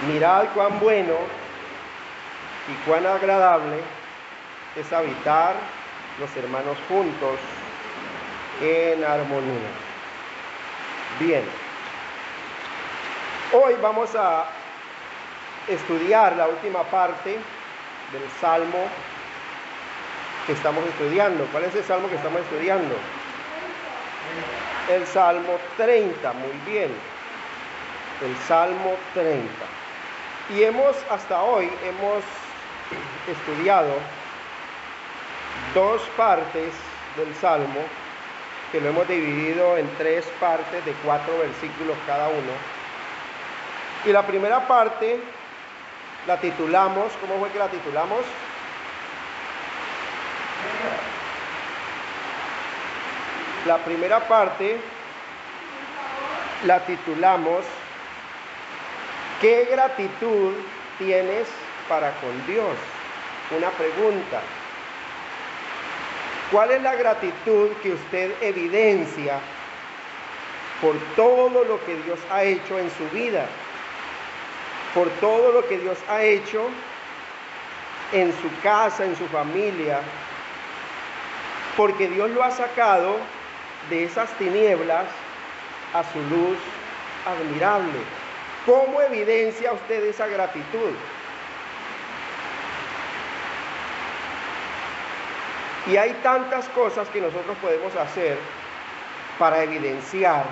Mirad cuán bueno y cuán agradable es habitar los hermanos juntos en armonía. Bien, hoy vamos a estudiar la última parte del Salmo que estamos estudiando. ¿Cuál es el Salmo que estamos estudiando? El Salmo 30, muy bien. El Salmo 30. Y hasta hoy hemos estudiado dos partes del Salmo, que lo hemos dividido en tres partes de 4 versículos cada uno. Y la primera parte la titulamos, ¿cómo fue que la titulamos? La primera parte la titulamos ¿qué gratitud tienes para con Dios? Una pregunta. ¿Cuál es la gratitud que usted evidencia por todo lo que Dios ha hecho en su vida? Por todo lo que Dios ha hecho en su casa, en su familia. Porque Dios lo ha sacado de esas tinieblas a su luz admirable. ¿Cómo evidencia usted esa gratitud? Y hay tantas cosas que nosotros podemos hacer para evidenciar,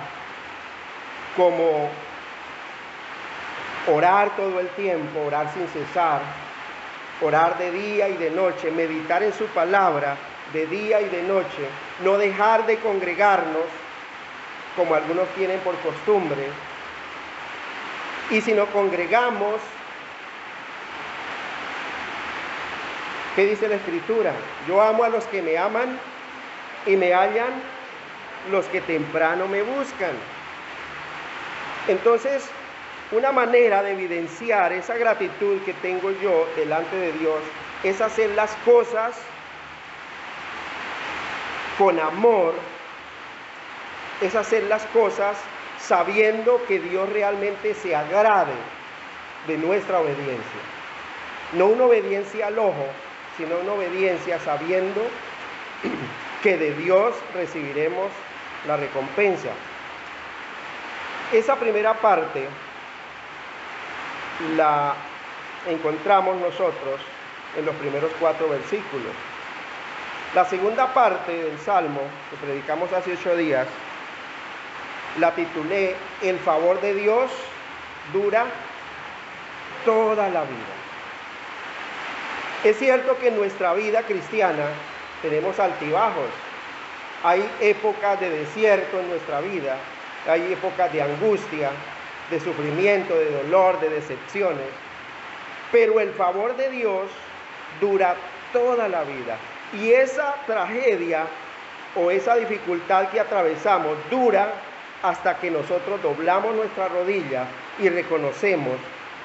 como orar todo el tiempo, orar sin cesar, orar de día y de noche, meditar en su palabra de día y de noche, no dejar de congregarnos como algunos tienen por costumbre. Y si nos congregamos, ¿qué dice la Escritura? Yo amo a los que me aman y me hallan los que temprano me buscan. Entonces, una manera de evidenciar esa gratitud que tengo yo delante de Dios es hacer las cosas con amor, es hacer las cosas sabiendo que Dios realmente se agrade de nuestra obediencia. No una obediencia al ojo, sino una obediencia sabiendo que de Dios recibiremos la recompensa. Esa primera parte la encontramos nosotros en los primeros 4 versículos. La segunda parte del Salmo, que predicamos hace 8 días, la titulé El favor de Dios dura toda la vida. Es cierto que en nuestra vida cristiana tenemos altibajos. Hay épocas de desierto en nuestra vida, hay épocas de angustia, de sufrimiento, de dolor, de decepciones. Pero el favor de Dios dura toda la vida. Y esa tragedia o esa dificultad que atravesamos dura hasta que nosotros doblamos nuestra rodilla y reconocemos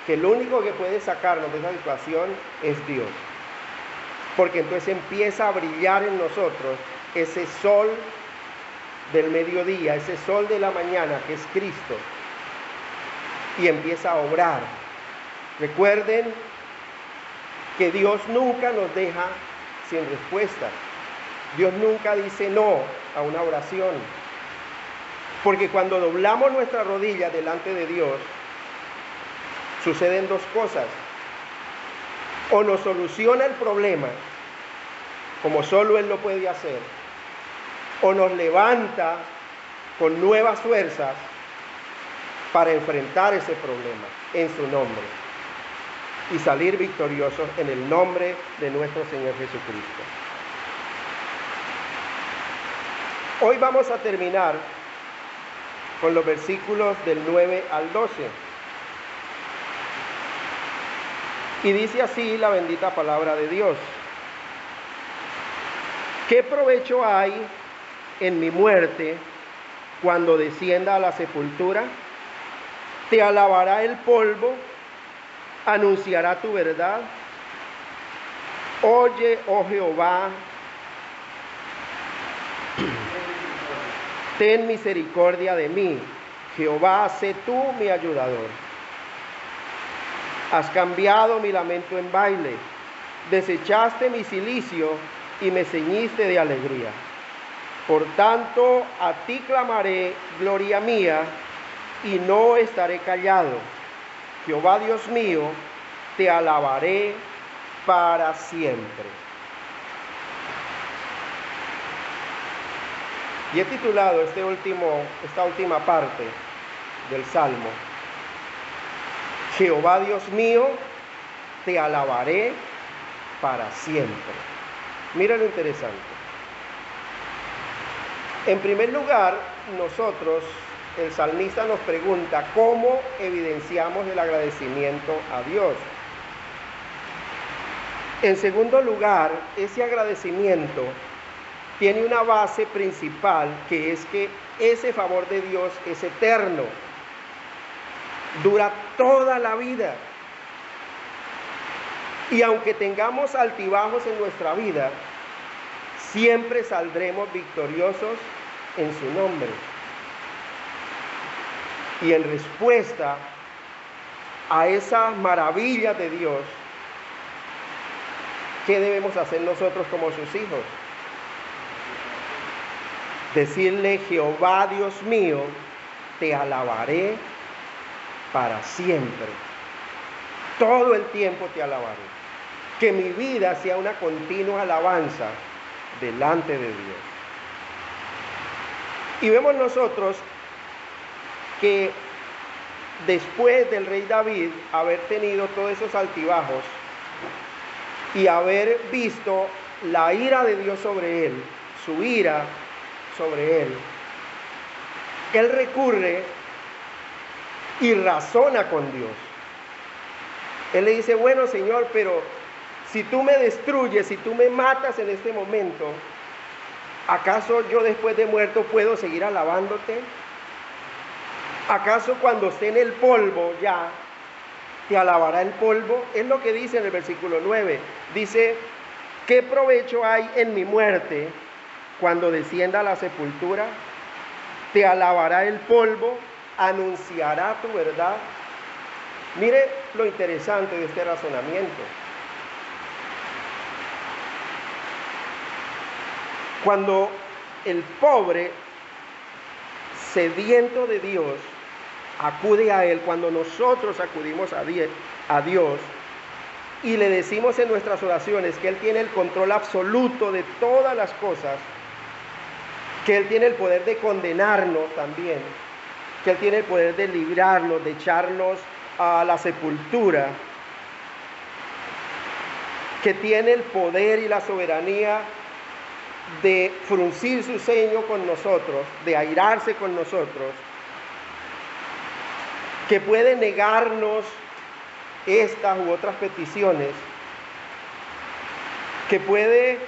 que el único que puede sacarnos de esa situación es Dios. Porque entonces empieza a brillar en nosotros ese sol del mediodía, ese sol de la mañana que es Cristo, y empieza a obrar. Recuerden que Dios nunca nos deja sin respuesta. Dios nunca dice no a una oración. Porque cuando doblamos nuestra rodilla delante de Dios, suceden dos cosas. O nos soluciona el problema, como solo Él lo puede hacer, o nos levanta con nuevas fuerzas para enfrentar ese problema en su nombre y salir victoriosos en el nombre de nuestro Señor Jesucristo. Hoy vamos a terminar con los versículos del 9 al 12. Y dice así la bendita palabra de Dios. ¿Qué provecho hay en mi muerte cuando descienda a la sepultura? Te alabará el polvo, anunciará tu verdad. Oye, oh Jehová, ten misericordia de mí. Jehová, sé tú mi ayudador. Has cambiado mi lamento en baile, desechaste mi cilicio y me ceñiste de alegría. Por tanto, a ti clamaré, gloria mía, y no estaré callado. Jehová Dios mío, te alabaré para siempre. Y he titulado esta última parte del Salmo, Jehová Dios mío, te alabaré para siempre. Mira lo interesante. En primer lugar, el salmista nos pregunta cómo evidenciamos el agradecimiento a Dios. En segundo lugar, ese agradecimiento tiene una base principal, que es que ese favor de Dios es eterno, dura toda la vida. Y aunque tengamos altibajos en nuestra vida, siempre saldremos victoriosos en su nombre. Y en respuesta a esas maravillas de Dios, ¿qué debemos hacer nosotros como sus hijos? Decirle: Jehová Dios mío, te alabaré para siempre. Todo el tiempo te alabaré. Que mi vida sea una continua alabanza delante de Dios. Y vemos nosotros que después del rey David haber tenido todos esos altibajos y haber visto la ira de Dios sobre él, su ira sobre él recurre y razona con Dios. Él le dice: bueno, Señor, pero si tú me destruyes, si tú me matas en este momento, ¿acaso yo después de muerto puedo seguir alabándote? ¿Acaso cuando esté en el polvo ya te alabará el polvo? Es lo que dice en el versículo 9. Dice: ¿qué provecho hay en mi muerte cuando descienda a la sepultura? Te alabará el polvo, anunciará tu verdad. Mire lo interesante de este razonamiento. Cuando el pobre, sediento de Dios, acude a Él, cuando nosotros acudimos a Dios y le decimos en nuestras oraciones que Él tiene el control absoluto de todas las cosas, que Él tiene el poder de condenarnos también, que Él tiene el poder de librarnos, de echarnos a la sepultura, que tiene el poder y la soberanía de fruncir su ceño con nosotros, de airarse con nosotros, que puede negarnos estas u otras peticiones, que puede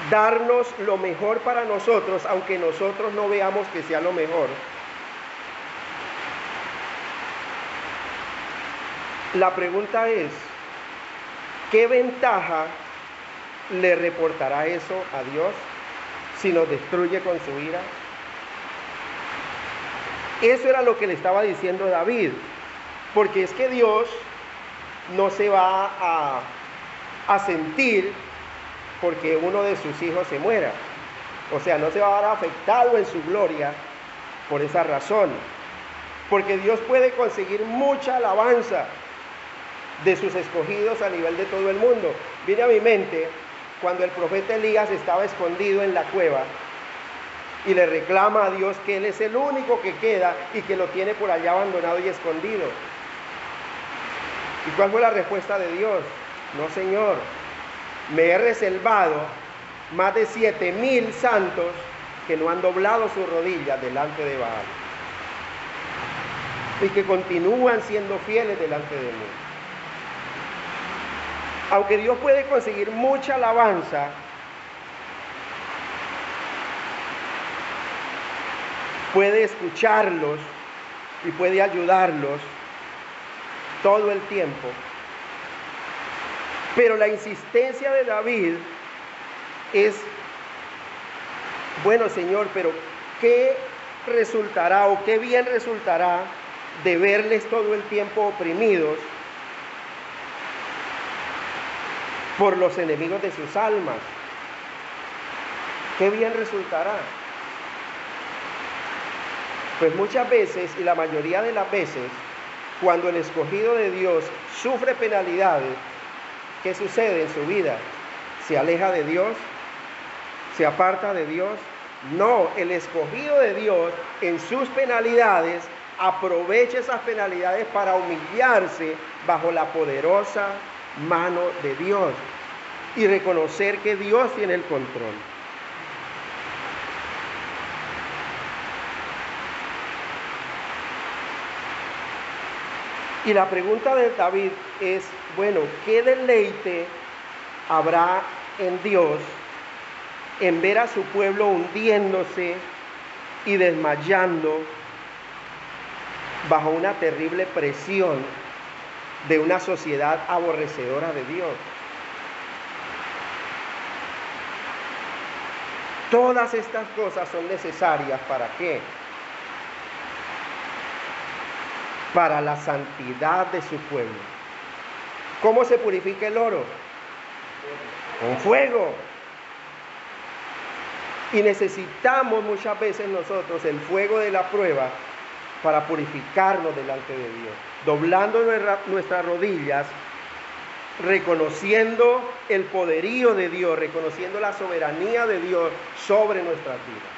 darnos lo mejor para nosotros, aunque nosotros no veamos que sea lo mejor. La pregunta es: ¿qué ventaja le reportará eso a Dios si nos destruye con su ira? Eso era lo que le estaba diciendo David, porque es que Dios no se va a sentir porque uno de sus hijos se muera. O sea, no se va a ver afectado en su gloria por esa razón, porque Dios puede conseguir mucha alabanza de sus escogidos a nivel de todo el mundo. Viene a mi mente cuando el profeta Elías estaba escondido en la cueva y le reclama a Dios que Él es el único que queda y que lo tiene por allá abandonado y escondido. ¿Y cuál fue la respuesta de Dios? No, Señor, me he reservado más de 7,000 santos que no han doblado sus rodillas delante de Baal y que continúan siendo fieles delante de mí. Aunque Dios puede conseguir mucha alabanza, puede escucharlos y puede ayudarlos todo el tiempo. Pero la insistencia de David es: bueno, Señor, pero ¿qué resultará o qué bien resultará de verles todo el tiempo oprimidos por los enemigos de sus almas. ¿Qué bien resultará? Pues muchas veces, y la mayoría de las veces, cuando el escogido de Dios sufre penalidades, ¿qué sucede en su vida? ¿Se aleja de Dios? ¿Se aparta de Dios? No, el escogido de Dios en sus penalidades aprovecha esas penalidades para humillarse bajo la poderosa mano de Dios y reconocer que Dios tiene el control. Y la pregunta de David es, bueno, ¿qué deleite habrá en Dios en ver a su pueblo hundiéndose y desmayando bajo una terrible presión de una sociedad aborrecedora de Dios? Todas estas cosas son necesarias, ¿para qué? Para la santidad de su pueblo. ¿Cómo se purifica el oro? Con fuego. Y necesitamos muchas veces nosotros el fuego de la prueba para purificarnos delante de Dios, doblando nuestras rodillas, reconociendo el poderío de Dios, reconociendo la soberanía de Dios sobre nuestras vidas.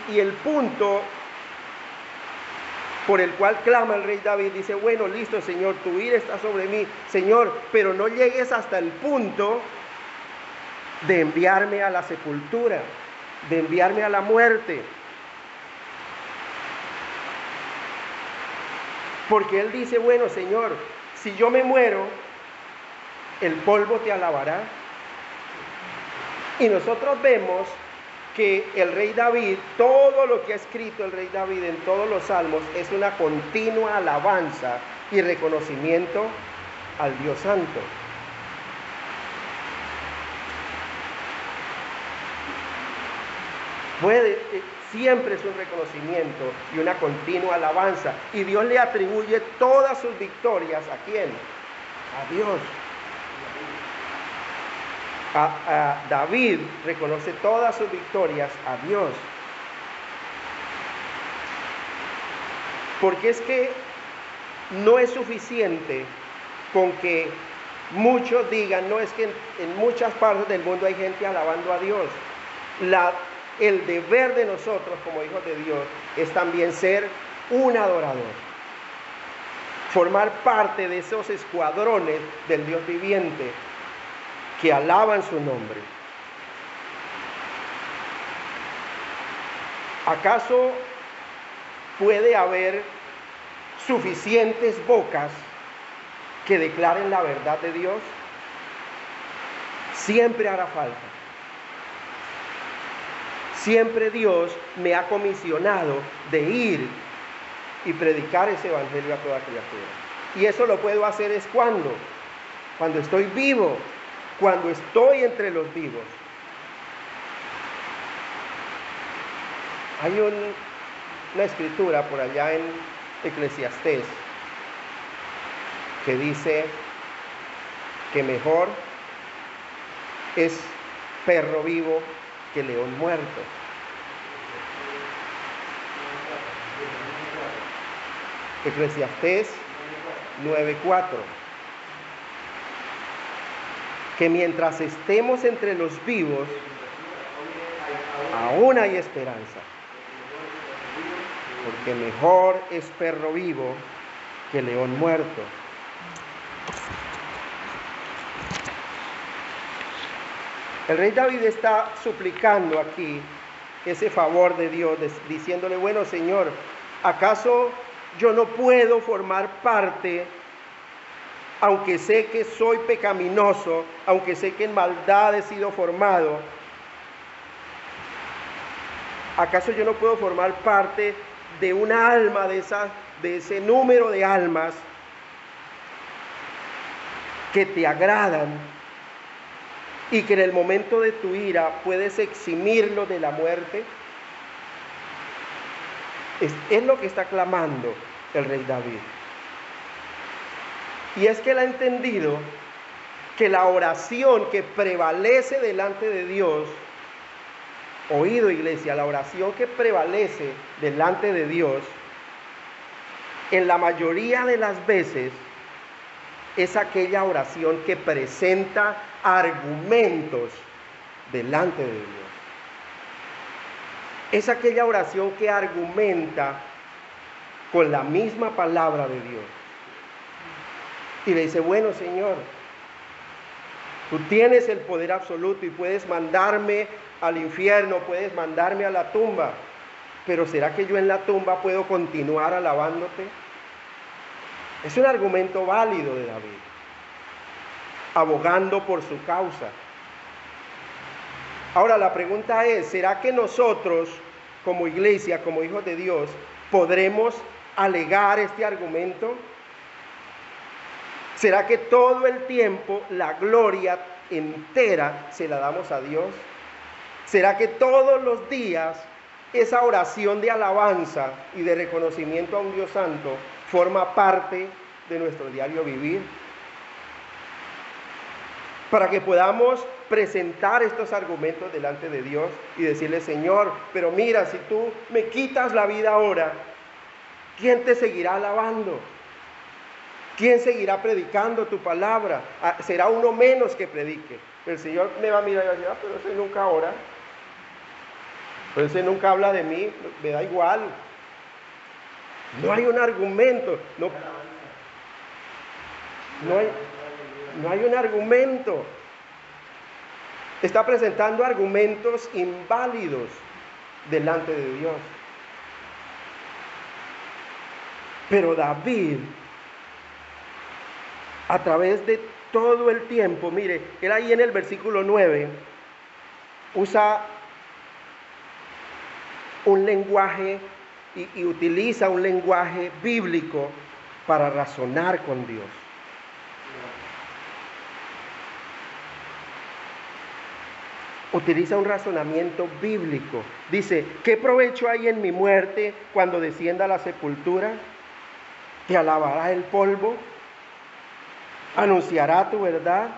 Y el punto por el cual clama el rey David, dice, bueno, listo, Señor, tu ira está sobre mí, Señor, pero no llegues hasta el punto de enviarme a la sepultura, de enviarme a la muerte. Porque él dice, bueno, Señor, si yo me muero, el polvo te alabará. Y nosotros vemos que el rey David, todo lo que ha escrito el rey David en todos los salmos, es una continua alabanza y reconocimiento al Dios Santo. Siempre es un reconocimiento y una continua alabanza. Y Dios le atribuye todas sus victorias, ¿a quién? A Dios. A David reconoce todas sus victorias a Dios. Porque es que no es suficiente con que muchos digan, no, es que en muchas partes del mundo hay gente alabando a Dios. El deber de nosotros como hijos de Dios es también ser un adorador. Formar parte de esos escuadrones del Dios viviente que alaban su nombre. ¿Acaso puede haber suficientes bocas que declaren la verdad de Dios? Siempre hará falta. Siempre Dios me ha comisionado de ir y predicar ese evangelio a toda criatura. Y eso lo puedo hacer es cuando estoy vivo, cuando estoy entre los vivos. Hay una escritura por allá en Eclesiastés que dice que mejor es perro vivo que león muerto. Eclesiastés 9:4. Que mientras estemos entre los vivos, aún hay esperanza. Porque mejor es perro vivo que león muerto. El rey David está suplicando aquí ese favor de Dios, diciéndole, bueno, Señor, ¿acaso yo no puedo formar parte, aunque sé que soy pecaminoso, aunque sé que en maldad he sido formado? ¿Acaso yo no puedo formar parte de una alma, de ese número de almas que te agradan y que en el momento de tu ira puedes eximirlo de la muerte? Es lo que está clamando el rey David. Y es que él ha entendido que la oración que prevalece delante de Dios, oído iglesia, la oración que prevalece delante de Dios, en la mayoría de las veces, es aquella oración que presenta argumentos delante de Dios. Es aquella oración que argumenta con la misma palabra de Dios. Y le dice, bueno, Señor, tú tienes el poder absoluto y puedes mandarme al infierno, puedes mandarme a la tumba, pero ¿será que yo en la tumba puedo continuar alabándote? Es un argumento válido de David, abogando por su causa. Ahora la pregunta es, ¿será que nosotros como iglesia, como hijos de Dios, podremos alegar este argumento? ¿Será que todo el tiempo la gloria entera se la damos a Dios? ¿Será que todos los días esa oración de alabanza y de reconocimiento a un Dios santo forma parte de nuestro diario vivir? Para que podamos presentar estos argumentos delante de Dios y decirle, Señor, pero mira, si tú me quitas la vida ahora, ¿quién te seguirá alabando? ¿Quién seguirá predicando tu palabra? Será uno menos que predique. El Señor me va a mirar y va a decir, pero ese nunca ora. Pero ese nunca habla de mí, me da igual. No hay un argumento. No hay un argumento. Está presentando argumentos inválidos delante de Dios. Pero David, a través de todo el tiempo, mire, él ahí en el versículo 9 usa un lenguaje y utiliza un lenguaje bíblico para razonar con Dios. Utiliza un razonamiento bíblico. Dice, ¿qué provecho hay en mi muerte cuando descienda a la sepultura? ¿Te alabará el polvo? ¿Anunciará tu verdad?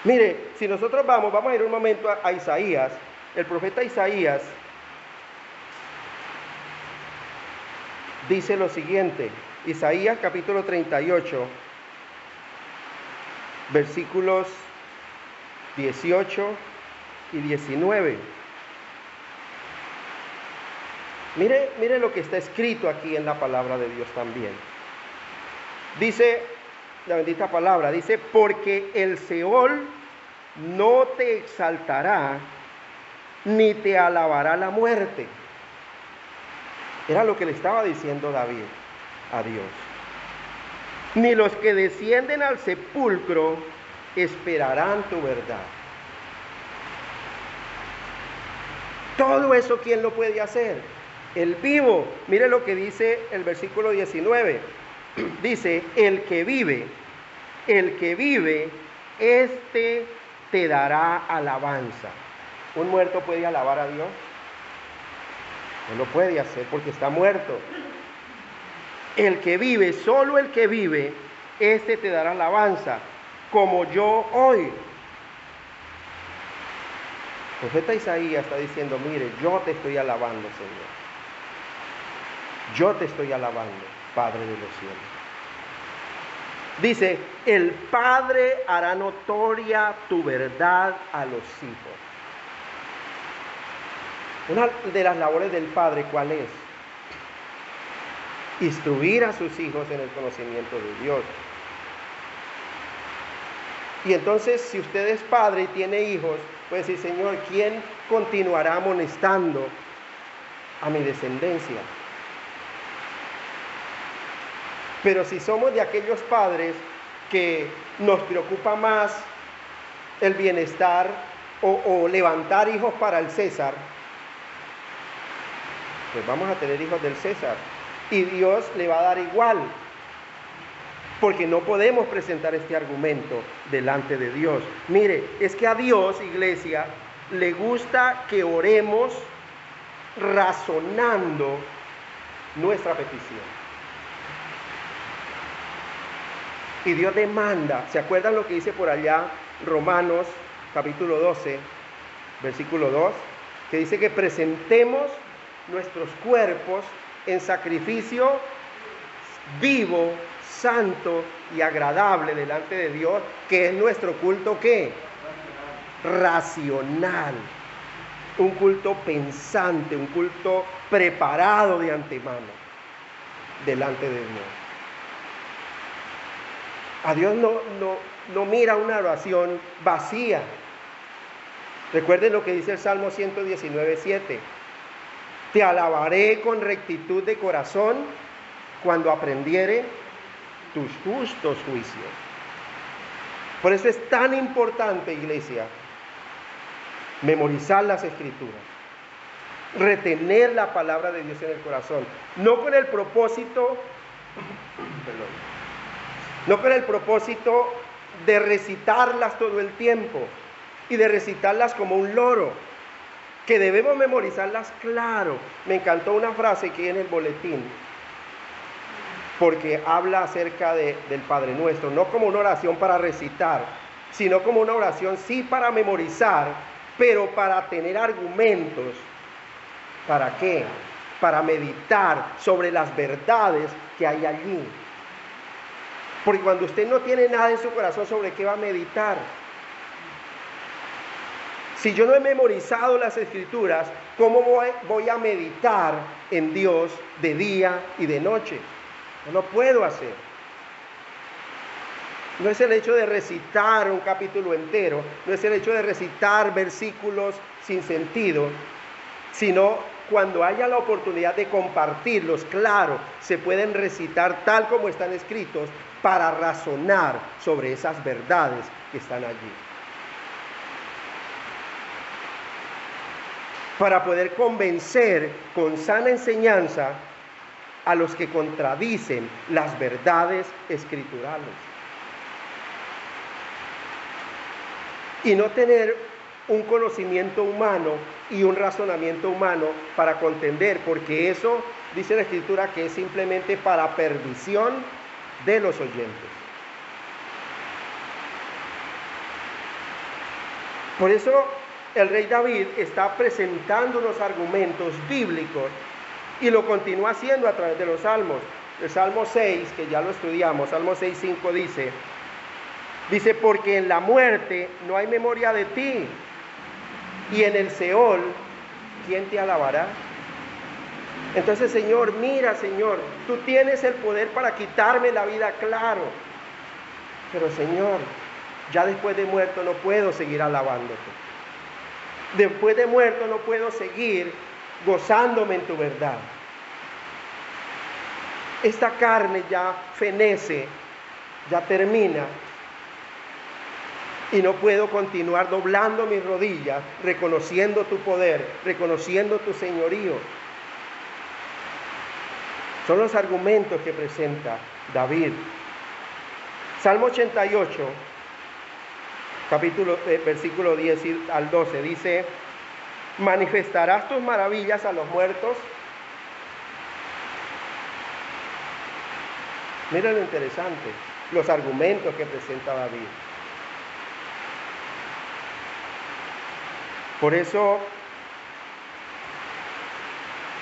Mire, si nosotros vamos a ir un momento a Isaías, el profeta Isaías dice lo siguiente, Isaías capítulo 38, versículos 18 y 19. Mire lo que está escrito aquí en la palabra de Dios también. Dice la bendita palabra, dice, porque el Seol no te exaltará, ni te alabará la muerte. Era lo que le estaba diciendo David a Dios. Ni los que descienden al sepulcro esperarán tu verdad. Todo eso, ¿quién lo puede hacer? El vivo. Mire lo que dice el versículo 19. Dice, el que vive, este te dará alabanza. ¿Un muerto puede alabar a Dios? No lo puede hacer porque está muerto. El que vive, solo el que vive, este te dará alabanza, como yo hoy. El profeta Isaías está diciendo, mire, yo te estoy alabando, Señor. Yo te estoy alabando, Padre de los cielos. Dice, el Padre hará notoria tu verdad a los hijos. Una de las labores del Padre, ¿cuál es? Instruir a sus hijos en el conocimiento de Dios. Y entonces, si usted es padre y tiene hijos, puede decir, Señor, ¿quién continuará amonestando a mi descendencia? Pero si somos de aquellos padres que nos preocupa más el bienestar o levantar hijos para el César, pues vamos a tener hijos del César. Y Dios le va a dar igual. Porque no podemos presentar este argumento delante de Dios. Mire, es que a Dios, iglesia, le gusta que oremos razonando nuestra petición. Y Dios demanda, ¿se acuerdan lo que dice por allá Romanos capítulo 12, versículo 2? Que dice que presentemos nuestros cuerpos en sacrificio vivo, santo y agradable delante de Dios, que es nuestro culto, ¿qué? Racional. Un culto pensante, un culto preparado de antemano delante de Dios. A Dios no mira una oración vacía. Recuerden lo que dice el Salmo 119:7. Te alabaré con rectitud de corazón cuando aprendiere tus justos juicios. Por eso es tan importante, iglesia, memorizar las Escrituras, retener la palabra de Dios en el corazón, no con el propósito de recitarlas todo el tiempo y de recitarlas como un loro, que debemos memorizarlas, claro. Me encantó una frase que hay en el boletín, porque habla acerca del Padre Nuestro, no como una oración para recitar, sino como una oración sí para memorizar, pero para tener argumentos. ¿Para qué? Para meditar sobre las verdades que hay allí. Porque cuando usted no tiene nada en su corazón, ¿sobre qué va a meditar? Si yo no he memorizado las Escrituras, ¿cómo voy a meditar en Dios de día y de noche? No lo puedo hacer. No es el hecho de recitar un capítulo entero, no es el hecho de recitar versículos sin sentido, sino cuando haya la oportunidad de compartirlos, claro, se pueden recitar tal como están escritos para razonar sobre esas verdades que están allí. Para poder convencer con sana enseñanza a los que contradicen las verdades escriturales. Y no tener un conocimiento humano y un razonamiento humano para contender, porque eso, dice la Escritura, que es simplemente para perdición de los oyentes. Por eso el rey David está presentando unos argumentos bíblicos y lo continúa haciendo a través de los salmos. El Salmo 6, que ya lo estudiamos, Salmo 6:5 dice, porque en la muerte no hay memoria de ti, y en el Seol, ¿quién te alabará? Entonces, Señor, mira, Señor, tú tienes el poder para quitarme la vida, claro. Pero, Señor, ya después de muerto no puedo seguir alabándote. Después de muerto no puedo seguir gozándome en tu verdad. Esta carne ya fenece, ya termina. Y no puedo continuar doblando mis rodillas, reconociendo tu poder, reconociendo tu señorío. Son los argumentos que presenta David. Salmo 88, versículo 10 al 12, dice, ¿manifestarás tus maravillas a los muertos? Mira lo interesante, los argumentos que presenta David. Por eso,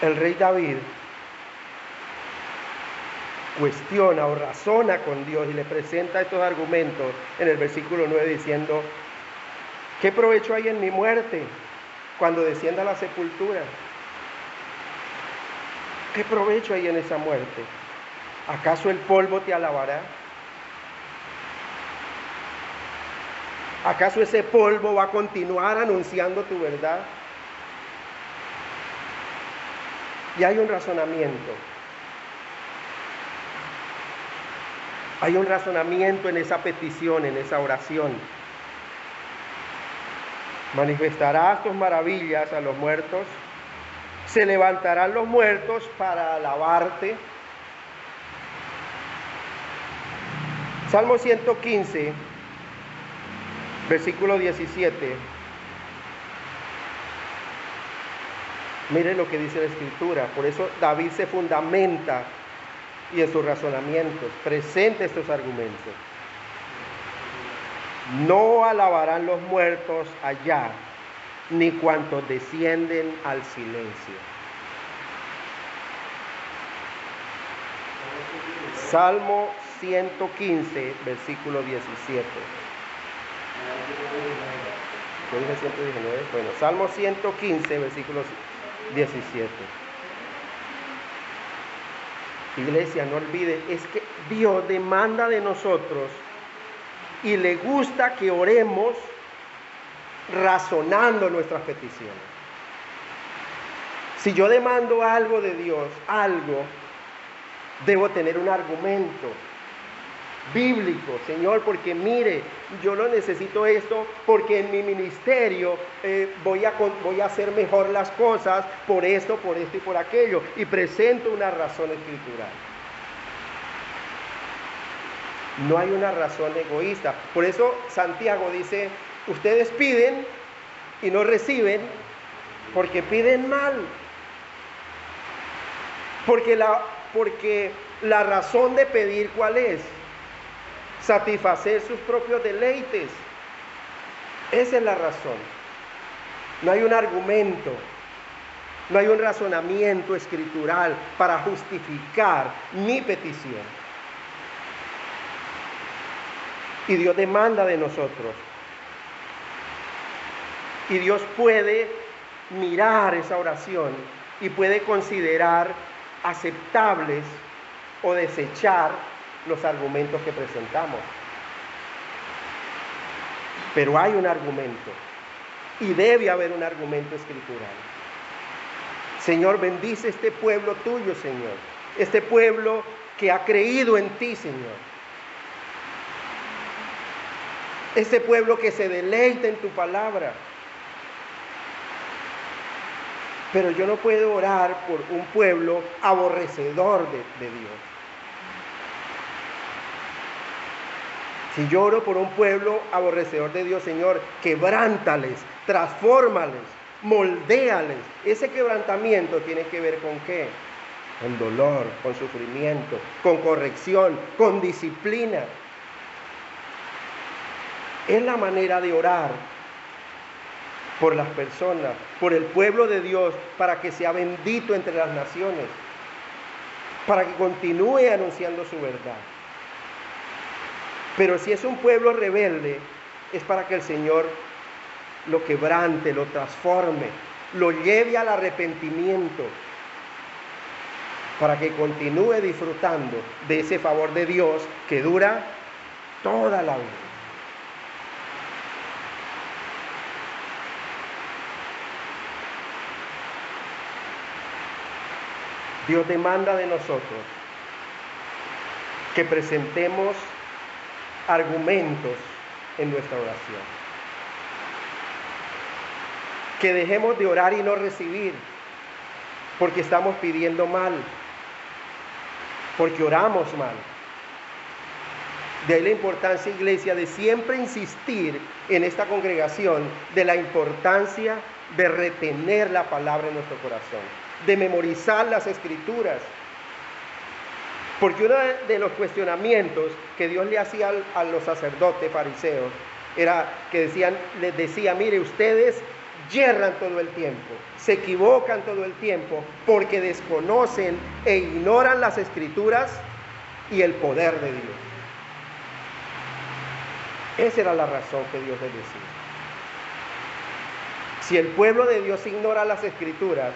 el rey David cuestiona o razona con Dios y le presenta estos argumentos en el versículo 9 diciendo, ¿qué provecho hay en mi muerte cuando descienda a la sepultura? ¿Qué provecho hay en esa muerte? ¿Acaso el polvo te alabará? ¿Acaso ese polvo va a continuar anunciando tu verdad? Y hay un razonamiento. Hay un razonamiento en esa petición, en esa oración. ¿Manifestarás tus maravillas a los muertos? ¿Se levantarán los muertos para alabarte? Salmo 115. Versículo 17. Mire lo que dice la Escritura. Por eso David se fundamenta y en sus razonamientos presenta estos argumentos. No alabarán los muertos allá, ni cuantos descienden al silencio. Salmo 115, versículo 17. ¿Yo dije 119? Bueno, Salmo 115, versículo 17. Iglesia, no olvide, es que Dios demanda de nosotros y le gusta que oremos razonando nuestras peticiones. Si yo demando algo de Dios, debo tener un argumento bíblico. Señor, porque mire, yo lo necesito esto, porque en mi ministerio voy a hacer mejor las cosas por esto y por aquello. Y presento una razón escritural. No hay una razón egoísta. Por eso Santiago dice, ustedes piden y no reciben porque piden mal. Porque la razón de pedir, ¿cuál es? Satisfacer sus propios deleites. Esa es la razón. No hay un argumento, no hay un razonamiento escritural para justificar mi petición. Y Dios demanda de nosotros. Y Dios puede mirar esa oración y puede considerar aceptables o desechar los argumentos que presentamos. Pero hay un argumento y debe haber un argumento escritural. Señor, bendice este pueblo tuyo, Señor. Este pueblo que ha creído en ti, Señor. Este pueblo que se deleita en tu palabra. Pero yo no puedo orar por un pueblo aborrecedor de Dios. Si yo oro por un pueblo aborrecedor de Dios, Señor, quebrántales, transfórmales, moldéales. Ese quebrantamiento tiene que ver con ¿qué? Con dolor, con sufrimiento, con corrección, con disciplina. Es la manera de orar por las personas, por el pueblo de Dios, para que sea bendito entre las naciones, para que continúe anunciando su verdad. Pero si es un pueblo rebelde, es para que el Señor lo quebrante, lo transforme, lo lleve al arrepentimiento, para que continúe disfrutando de ese favor de Dios que dura toda la vida. Dios demanda de nosotros que presentemos argumentos en nuestra oración. Que dejemos de orar y no recibir, porque estamos pidiendo mal, porque oramos mal. De ahí la importancia, iglesia, de siempre insistir en esta congregación de la importancia de retener la palabra en nuestro corazón, de memorizar las escrituras. Porque uno de los cuestionamientos que Dios le hacía a los sacerdotes fariseos era que les decía, mire, ustedes yerran todo el tiempo, se equivocan todo el tiempo porque desconocen e ignoran las escrituras y el poder de Dios. Esa era la razón que Dios les decía. Si el pueblo de Dios ignora las escrituras,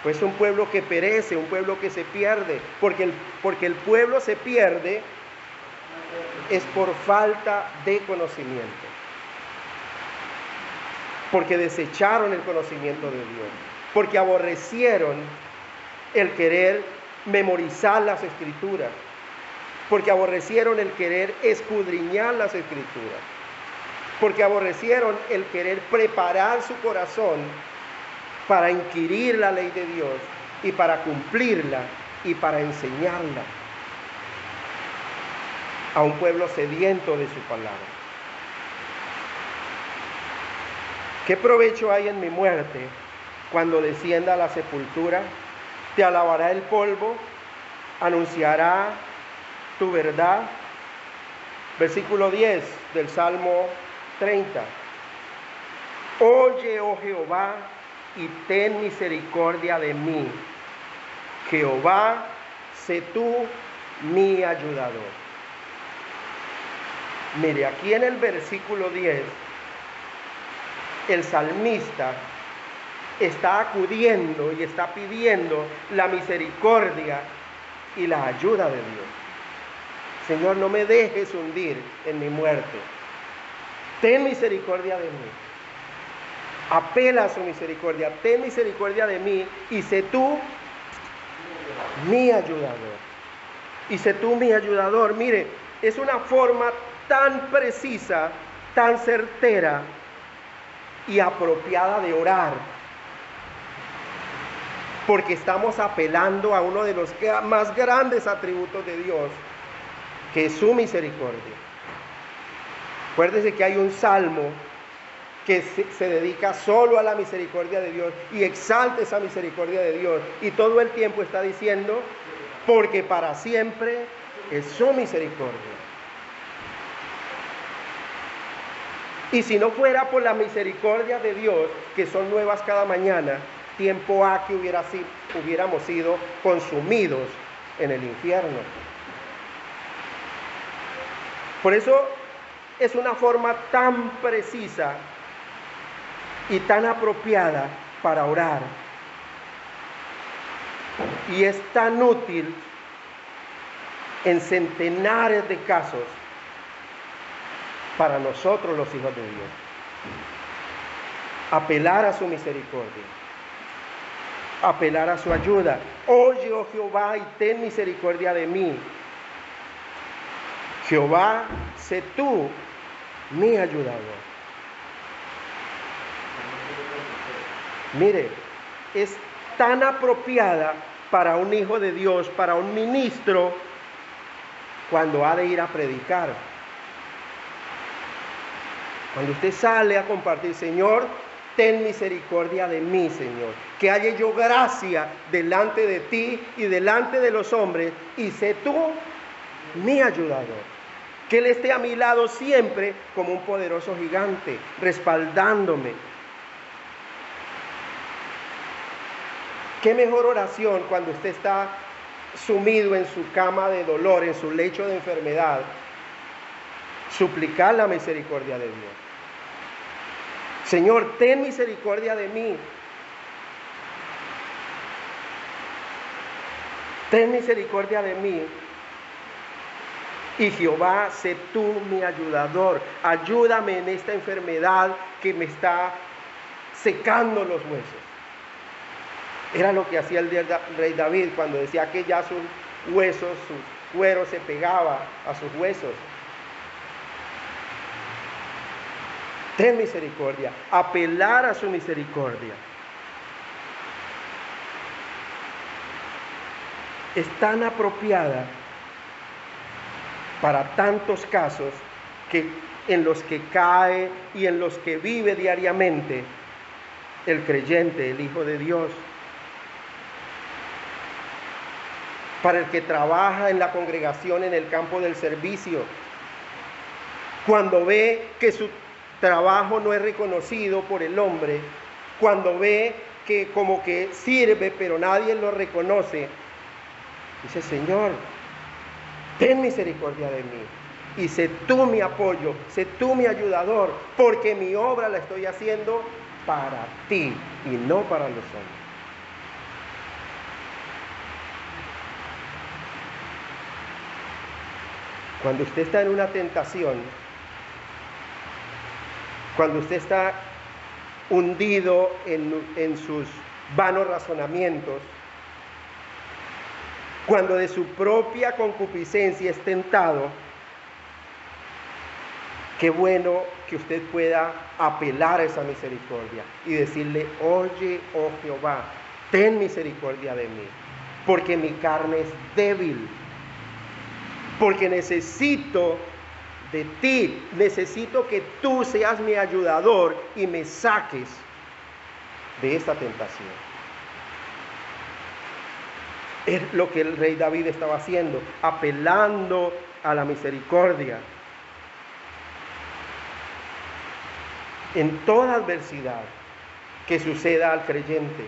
pues es un pueblo que perece, un pueblo que se pierde, porque el pueblo se pierde es por falta de conocimiento, porque desecharon el conocimiento de Dios, porque aborrecieron el querer memorizar las escrituras, porque aborrecieron el querer escudriñar las escrituras, porque aborrecieron el querer preparar su corazón para inquirir la ley de Dios y para cumplirla y para enseñarla a un pueblo sediento de su palabra. ¿Qué provecho hay en mi muerte cuando descienda a la sepultura. Te alabará el polvo, anunciará tu verdad. Versículo 10 del Salmo 30. Oye, oh Jehová, y ten misericordia de mí. Jehová, sé tú mi ayudador. Mire, aquí en el versículo 10, el salmista está acudiendo y está pidiendo la misericordia y la ayuda de Dios. Señor, no me dejes hundir en mi muerte. Ten misericordia de mí. Apela a su misericordia. Ten misericordia de mí y sé tú mi ayudador. Y sé tú mi ayudador. Mire, es una forma tan precisa, tan certera y apropiada de orar. Porque estamos apelando a uno de los más grandes atributos de Dios, que es su misericordia. Acuérdense que hay un salmo que se dedica solo a la misericordia de Dios y exalta esa misericordia de Dios. Y todo el tiempo está diciendo, porque para siempre es su misericordia. Y si no fuera por la misericordia de Dios, que son nuevas cada mañana, tiempo ha que hubiéramos sido consumidos en el infierno. Por eso es una forma tan precisa y tan apropiada para orar. Y es tan útil en centenares de casos para nosotros los hijos de Dios. Apelar a su misericordia. Apelar a su ayuda. Oye, oh Jehová, y ten misericordia de mí. Jehová, sé tú mi ayudador. Mire, es tan apropiada para un hijo de Dios, para un ministro, cuando ha de ir a predicar. Cuando usted sale a compartir, Señor, ten misericordia de mí, Señor. Que haya yo gracia delante de ti y delante de los hombres, y sé tú mi ayudador. Que Él esté a mi lado siempre como un poderoso gigante, respaldándome. Qué mejor oración cuando usted está sumido en su cama de dolor, en su lecho de enfermedad. Suplicar la misericordia de Dios. Señor, ten misericordia de mí. Ten misericordia de mí. Y Jehová, sé tú mi ayudador. Ayúdame en esta enfermedad que me está secando los huesos. Era lo que hacía el rey David cuando decía que ya sus huesos, su cuero se pegaba a sus huesos. Ten misericordia, apelar a su misericordia. Es tan apropiada para tantos casos en los que cae y en los que vive diariamente el creyente, el Hijo de Dios. Para el que trabaja en la congregación, en el campo del servicio, cuando ve que su trabajo no es reconocido por el hombre, cuando ve que como que sirve pero nadie lo reconoce, dice, Señor, ten misericordia de mí y sé tú mi apoyo, sé tú mi ayudador, porque mi obra la estoy haciendo para ti y no para los hombres. Cuando usted está en una tentación, cuando usted está hundido en sus vanos razonamientos, cuando de su propia concupiscencia es tentado, qué bueno que usted pueda apelar a esa misericordia y decirle, oye, oh Jehová, ten misericordia de mí, porque mi carne es débil. Porque necesito de ti, necesito que tú seas mi ayudador y me saques de esta tentación. Es lo que el rey David estaba haciendo, apelando a la misericordia. En toda adversidad que suceda al creyente.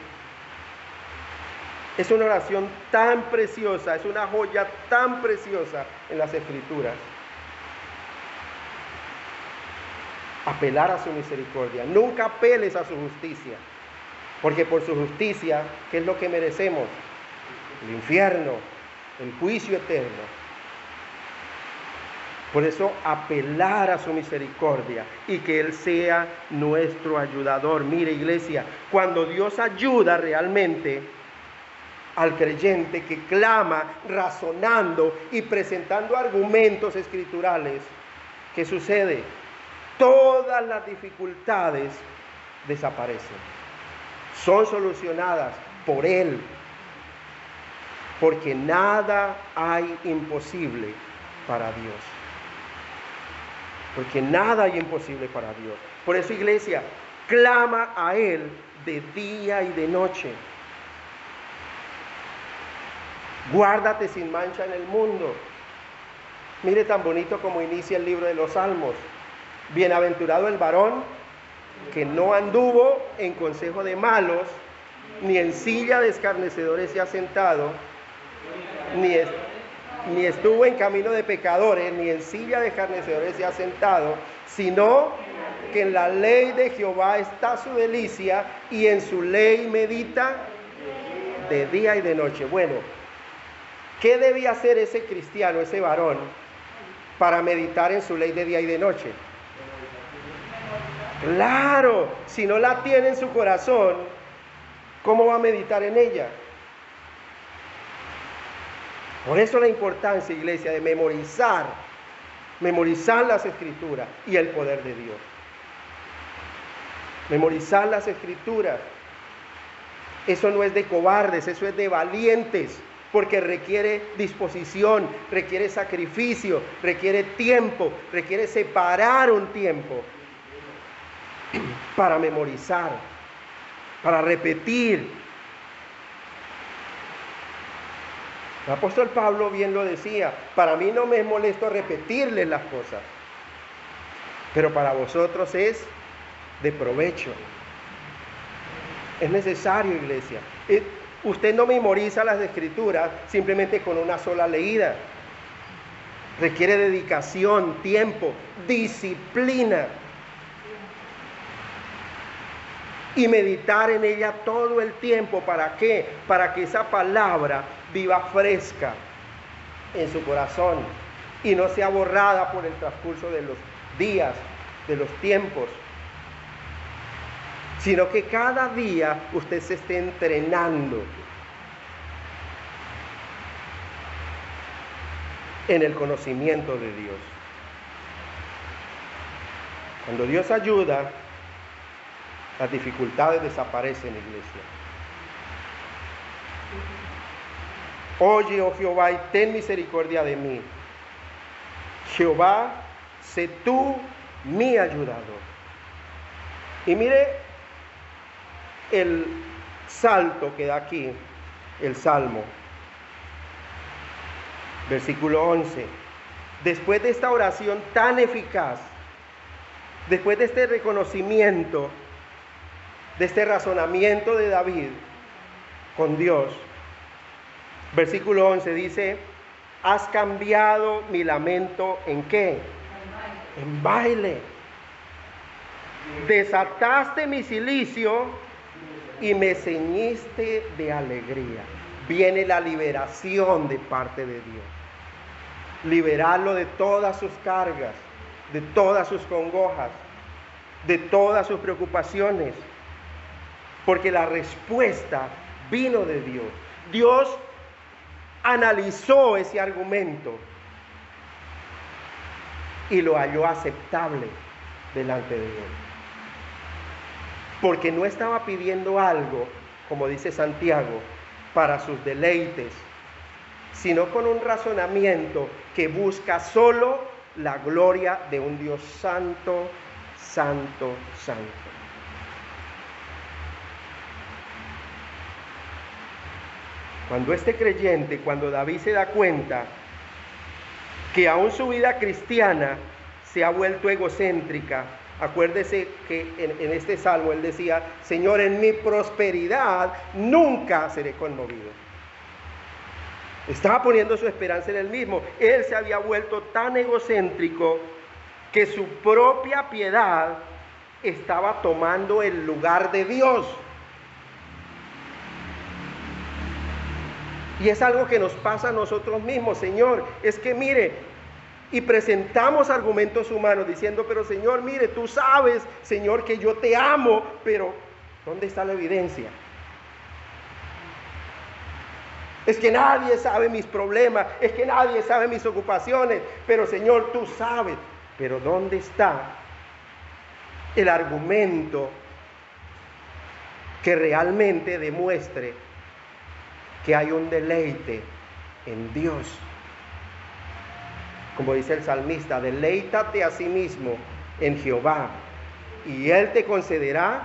Es una oración tan preciosa, es una joya tan preciosa en las Escrituras. Apelar a su misericordia. Nunca apeles a su justicia, porque por su justicia, ¿qué es lo que merecemos? El infierno, el juicio eterno. Por eso apelar a su misericordia y que Él sea nuestro ayudador. Mire, iglesia, cuando Dios ayuda realmente al creyente que clama razonando y presentando argumentos escriturales, ¿qué sucede? Todas las dificultades desaparecen. Son solucionadas por Él. Porque nada hay imposible para Dios. Porque nada hay imposible para Dios. Por eso, iglesia, clama a Él de día y de noche. Guárdate sin mancha en el mundo. Mire tan bonito como inicia el libro de los Salmos. Bienaventurado el varón que no anduvo en consejo de malos, ni en silla de escarnecedores se ha sentado, ni estuvo en camino de pecadores, ni en silla de escarnecedores se ha sentado, sino que en la ley de Jehová está su delicia, y en su ley medita de día y de noche. Bueno, ¿qué debía hacer ese cristiano, ese varón, para meditar en su ley de día y de noche? Claro, si no la tiene en su corazón, ¿cómo va a meditar en ella? Por eso la importancia, iglesia, de memorizar las Escrituras y el poder de Dios. Memorizar las Escrituras. Eso no es de cobardes, eso es de valientes, porque requiere disposición, requiere sacrificio, requiere tiempo, requiere separar un tiempo para memorizar, para repetir. El apóstol Pablo bien lo decía: para mí no me es molesto repetirles las cosas, pero para vosotros es de provecho. Es necesario, iglesia. Usted no memoriza las Escrituras simplemente con una sola leída. Requiere dedicación, tiempo, disciplina. Y meditar en ella todo el tiempo. ¿Para qué? Para que esa palabra viva fresca en su corazón y no sea borrada por el transcurso de los días, de los tiempos, sino que cada día usted se esté entrenando en el conocimiento de Dios. Cuando Dios ayuda, las dificultades desaparecen, iglesia. Oye, oh Jehová, y ten misericordia de mí. Jehová, sé tú mi ayudador. Y mire el salto que da aquí, el Salmo. Versículo 11. Después de esta oración tan eficaz, después de este reconocimiento, de este razonamiento de David con Dios, versículo 11 dice: has cambiado mi lamento ¿en qué? En baile. Desataste mi cilicio y me ceñiste de alegría. Viene la liberación de parte de Dios. Liberarlo de todas sus cargas, de todas sus congojas, de todas sus preocupaciones. Porque la respuesta vino de Dios. Dios analizó ese argumento y lo halló aceptable delante de Él. Porque no estaba pidiendo algo, como dice Santiago, para sus deleites, sino con un razonamiento que busca solo la gloria de un Dios santo, santo, santo. Cuando este creyente, cuando David se da cuenta que aún su vida cristiana se ha vuelto egocéntrica, acuérdese que en este salmo él decía: Señor, en mi prosperidad nunca seré conmovido. Estaba poniendo su esperanza en él mismo. Él se había vuelto tan egocéntrico que su propia piedad estaba tomando el lugar de Dios. Y es algo que nos pasa a nosotros mismos. Señor, es que mire, y presentamos argumentos humanos diciendo: pero Señor, mire, tú sabes, Señor, que yo te amo, pero ¿dónde está la evidencia? Es que nadie sabe mis problemas, es que nadie sabe mis ocupaciones, pero Señor, tú sabes. Pero ¿dónde está el argumento que realmente demuestre que hay un deleite en Dios? Como dice el salmista: deleítate a sí mismo en Jehová, y Él te concederá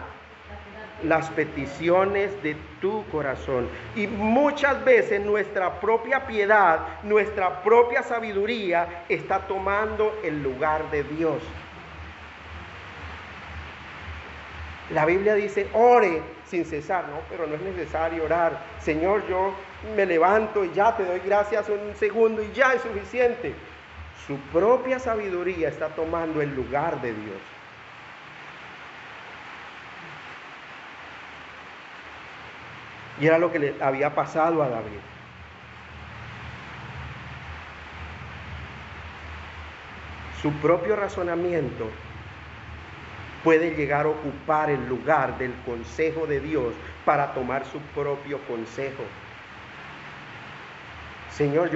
las peticiones de tu corazón. Y muchas veces nuestra propia piedad, nuestra propia sabiduría está tomando el lugar de Dios. La Biblia dice: ore sin cesar. No, pero no es necesario orar. Señor, yo me levanto y ya te doy gracias un segundo y ya es suficiente. Su propia sabiduría está tomando el lugar de Dios. Y era lo que le había pasado a David. Su propio razonamiento puede llegar a ocupar el lugar del consejo de Dios para tomar su propio consejo. Señor,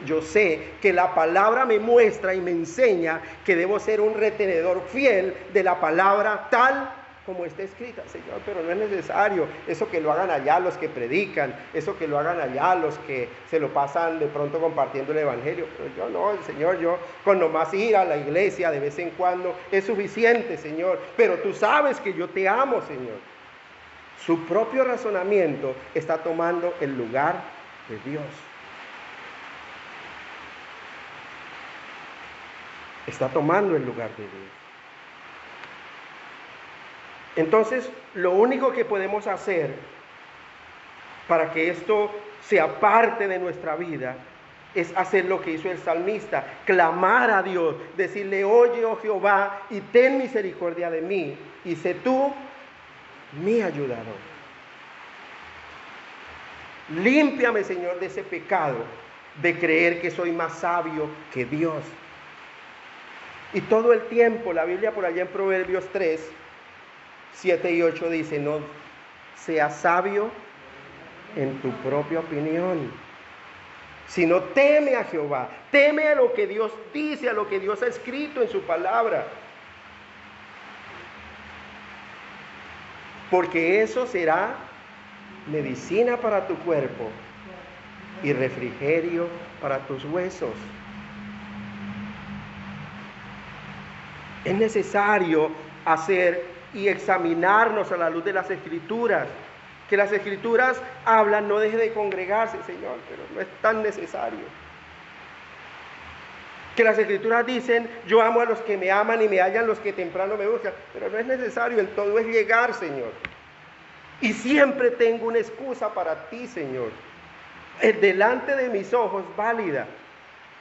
yo sé que la palabra me muestra y me enseña que debo ser un retenedor fiel de la palabra tal como está escrita. Señor, pero no es necesario eso que lo hagan allá los que predican, eso que lo hagan allá los que se lo pasan de pronto compartiendo el evangelio. Pero yo no, Señor, yo con nomás ir a la iglesia de vez en cuando es suficiente, Señor. Pero tú sabes que yo te amo, Señor. Su propio razonamiento está tomando el lugar de Dios. Está tomando el lugar de Dios. Entonces, lo único que podemos hacer para que esto sea parte de nuestra vida es hacer lo que hizo el salmista: clamar a Dios, decirle: oye, oh Jehová, y ten misericordia de mí, y sé tú mi ayudador. Límpiame, Señor, de ese pecado de creer que soy más sabio que Dios. Y todo el tiempo, la Biblia por allá en Proverbios 3, 7 y 8 dice: no seas sabio en tu propia opinión, sino teme a Jehová, teme a lo que Dios dice, a lo que Dios ha escrito en su palabra, porque eso será medicina para tu cuerpo y refrigerio para tus huesos. Es necesario hacer y examinarnos a la luz de las Escrituras. Que las Escrituras hablan: no deje de congregarse, Señor, pero no es tan necesario. Que las Escrituras dicen: yo amo a los que me aman y me hallan los que temprano me buscan, pero no es necesario. El todo es llegar, Señor. Y siempre tengo una excusa para ti, Señor. Delante de mis ojos válida,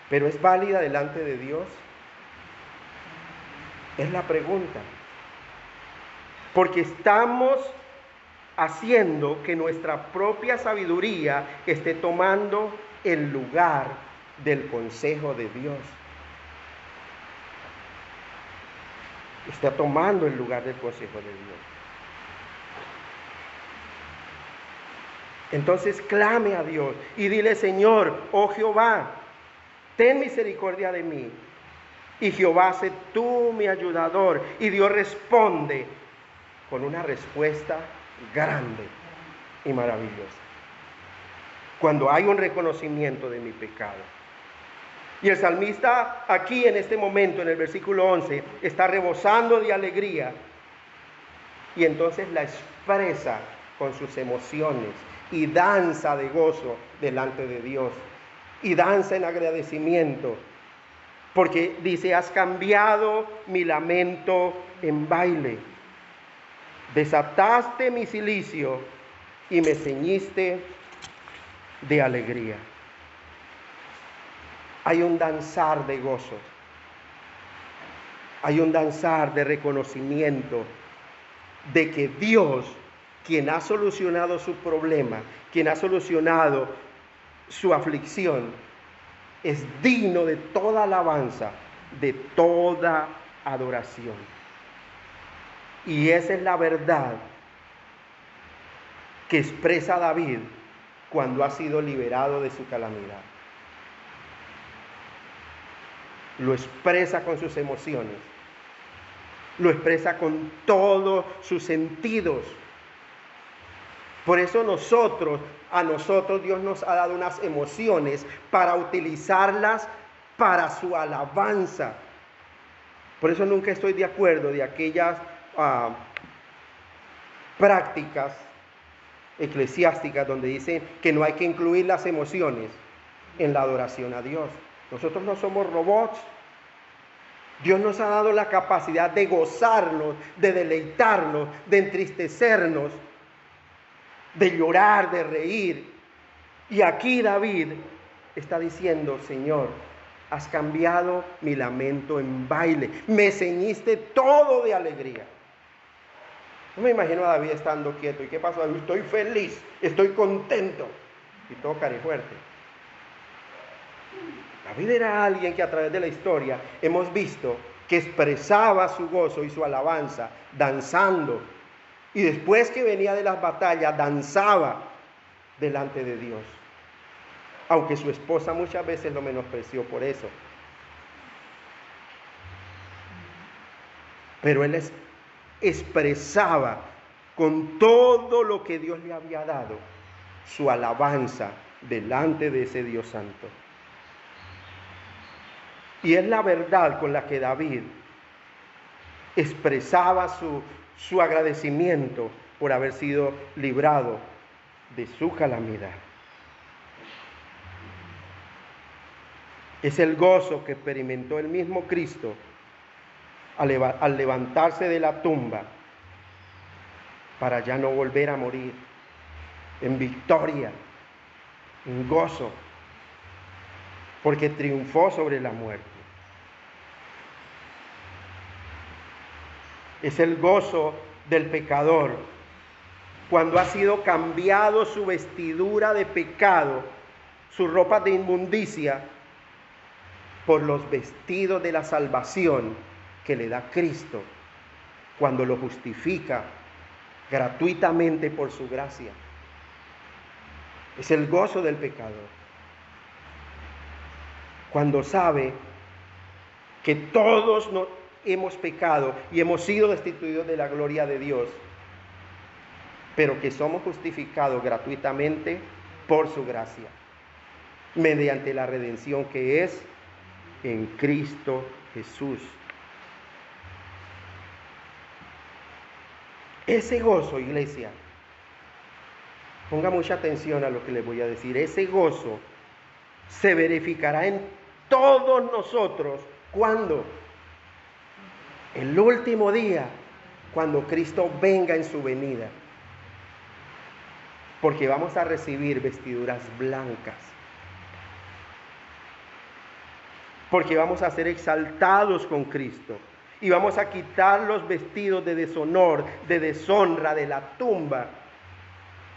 pero ¿es válida delante de Dios? Es la pregunta. Porque estamos haciendo que nuestra propia sabiduría esté tomando el lugar del consejo de Dios. Está tomando el lugar del consejo de Dios. Entonces clame a Dios y dile: Señor, oh Jehová, ten misericordia de mí. Y Jehová, sé tú mi ayudador. Y Dios responde con una respuesta grande y maravillosa, cuando hay un reconocimiento de mi pecado. Y el salmista aquí en este momento, en el versículo 11, está rebosando de alegría, y entonces la expresa con sus emociones y danza de gozo delante de Dios. Y danza en agradecimiento. Porque dice, has cambiado mi lamento en baile. Desataste mi cilicio y me ceñiste de alegría. Hay un danzar de gozo. Hay un danzar de reconocimiento de que Dios, quien ha solucionado su problema, quien ha solucionado su aflicción, es digno de toda alabanza, de toda adoración. Y esa es la verdad que expresa David cuando ha sido liberado de su calamidad. Lo expresa con sus emociones, lo expresa con todos sus sentidos. Por eso a nosotros Dios nos ha dado unas emociones para utilizarlas para su alabanza. Por eso nunca estoy de acuerdo de aquellas prácticas eclesiásticas donde dicen que no hay que incluir las emociones en la adoración a Dios. Nosotros no somos robots. Dios nos ha dado la capacidad de gozarnos, de deleitarnos, de entristecernos, de llorar, de reír. Y aquí David está diciendo, Señor, has cambiado mi lamento en baile, me ceñiste todo de alegría. No me imagino a David estando quieto. ¿Y qué pasó, David? Estoy feliz, estoy contento. Y todo carifuerte. David era alguien que a través de la historia hemos visto que expresaba su gozo y su alabanza danzando. Y después que venía de las batallas, danzaba delante de Dios. Aunque su esposa muchas veces lo menospreció por eso. Pero él expresaba con todo lo que Dios le había dado su alabanza delante de ese Dios santo. Y es la verdad con la que David expresaba su agradecimiento por haber sido librado de su calamidad. Es el gozo que experimentó el mismo Cristo al levantarse de la tumba para ya no volver a morir, en victoria, en gozo, porque triunfó sobre la muerte. Es el gozo del pecador cuando ha sido cambiado su vestidura de pecado, su ropa de inmundicia, por los vestidos de la salvación que le da Cristo cuando lo justifica gratuitamente por su gracia. Es el gozo del pecador cuando sabe que todos hemos pecado y hemos sido destituidos de la gloria de Dios, pero que somos justificados gratuitamente por su gracia, mediante la redención que es en Cristo Jesús. Ese gozo, iglesia, ponga mucha atención a lo que les voy a decir, ese gozo se verificará en todos nosotros. ¿Cuándo? El último día, cuando Cristo venga en su venida. Porque vamos a recibir vestiduras blancas. Porque vamos a ser exaltados con Cristo. Y vamos a quitar los vestidos de deshonor, de deshonra, de la tumba.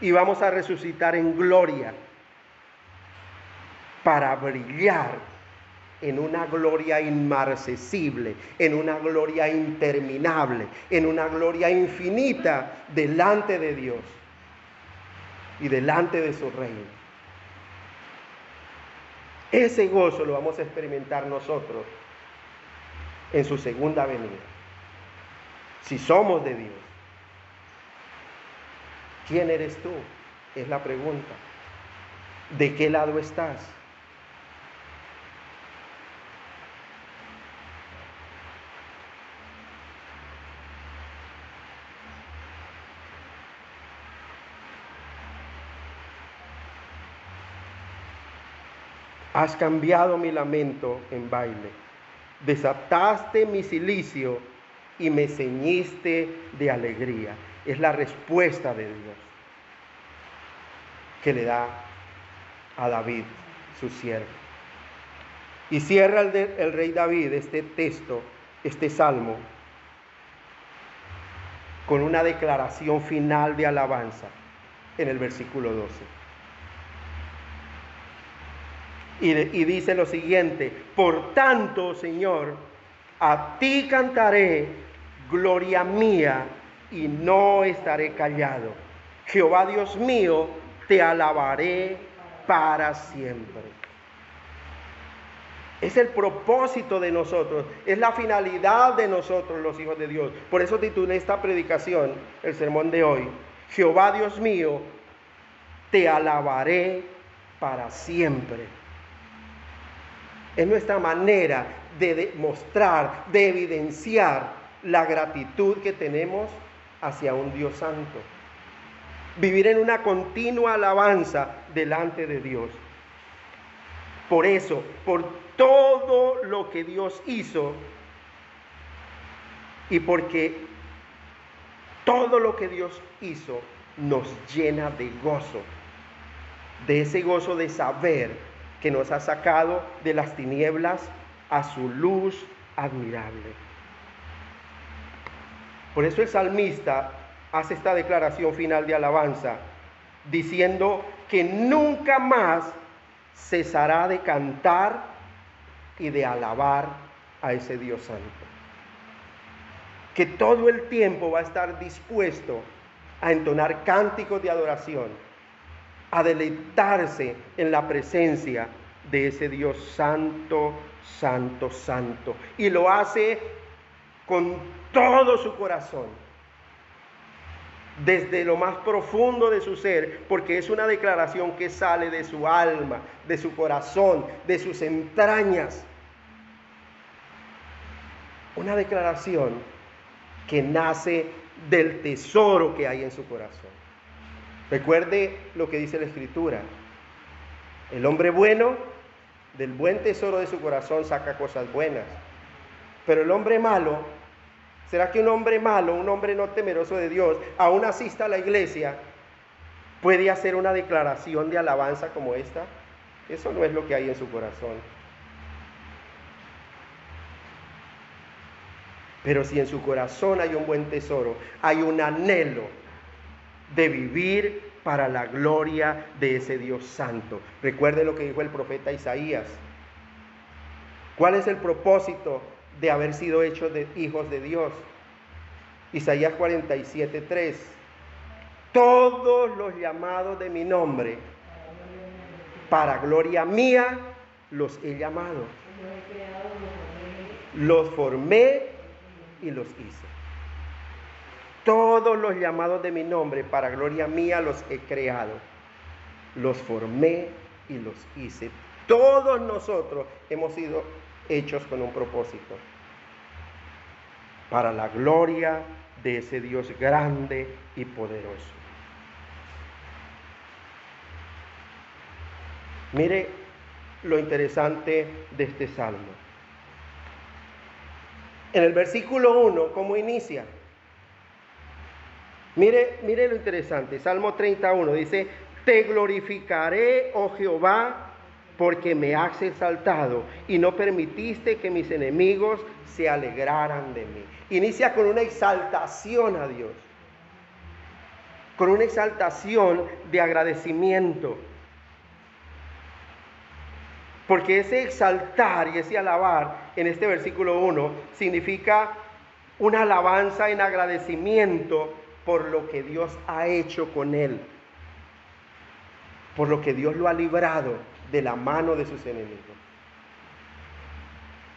Y vamos a resucitar en gloria. Para brillar en una gloria inmarcesible, en una gloria interminable, en una gloria infinita delante de Dios y delante de su reino. Ese gozo lo vamos a experimentar nosotros en su segunda venida. Si somos de Dios. ¿Quién eres tú? Es la pregunta. ¿De qué lado estás? Has cambiado mi lamento en baile. Desataste mi cilicio y me ceñiste de alegría. Es la respuesta de Dios que le da a David, su siervo. Y cierra el rey David este texto, este salmo, con una declaración final de alabanza en el versículo 12. Y dice lo siguiente: por tanto, Señor, a ti cantaré, gloria mía, y no estaré callado. Jehová Dios mío, te alabaré para siempre. Es el propósito de nosotros, es la finalidad de nosotros los hijos de Dios. Por eso titulé esta predicación, el sermón de hoy: Jehová Dios mío, te alabaré para siempre. Es nuestra manera de demostrar, de evidenciar la gratitud que tenemos hacia un Dios santo. Vivir en una continua alabanza delante de Dios. Por eso, por todo lo que Dios hizo, y porque todo lo que Dios hizo nos llena de gozo, de ese gozo de saber que nos ha sacado de las tinieblas a su luz admirable. Por eso el salmista hace esta declaración final de alabanza, diciendo que nunca más cesará de cantar y de alabar a ese Dios santo. Que todo el tiempo va a estar dispuesto a entonar cánticos de adoración, a deleitarse en la presencia de ese Dios santo, santo, santo. Y lo hace con todo su corazón, desde lo más profundo de su ser, porque es una declaración que sale de su alma, de su corazón, de sus entrañas. Una declaración que nace del tesoro que hay en su corazón. Recuerde lo que dice la Escritura: el hombre bueno, del buen tesoro de su corazón saca cosas buenas. Pero el hombre malo, ¿será que un hombre malo, un hombre no temeroso de Dios, aún asista a la iglesia, puede hacer una declaración de alabanza como esta? Eso no es lo que hay en su corazón. Pero si en su corazón hay un buen tesoro, hay un anhelo de vivir para la gloria de ese Dios santo. Recuerde lo que dijo el profeta Isaías. ¿Cuál es el propósito de haber sido hechos de hijos de Dios? Isaías 47:3. Todos los llamados de mi nombre, para gloria mía, los he llamado. Los formé y los hice. Todos los llamados de mi nombre, para gloria mía, los he creado. Los formé y los hice. Todos nosotros hemos sido hechos con un propósito, para la gloria de ese Dios grande y poderoso. Mire lo interesante de este salmo. En el versículo 1, ¿cómo inicia? Mire lo interesante. Salmo 31 dice: te glorificaré, oh Jehová, porque me has exaltado y no permitiste que mis enemigos se alegraran de mí. Inicia con una exaltación a Dios, con una exaltación de agradecimiento. Porque ese exaltar y ese alabar en este versículo 1 significa una alabanza en agradecimiento por lo que Dios ha hecho con él, por lo que Dios lo ha librado de la mano de sus enemigos.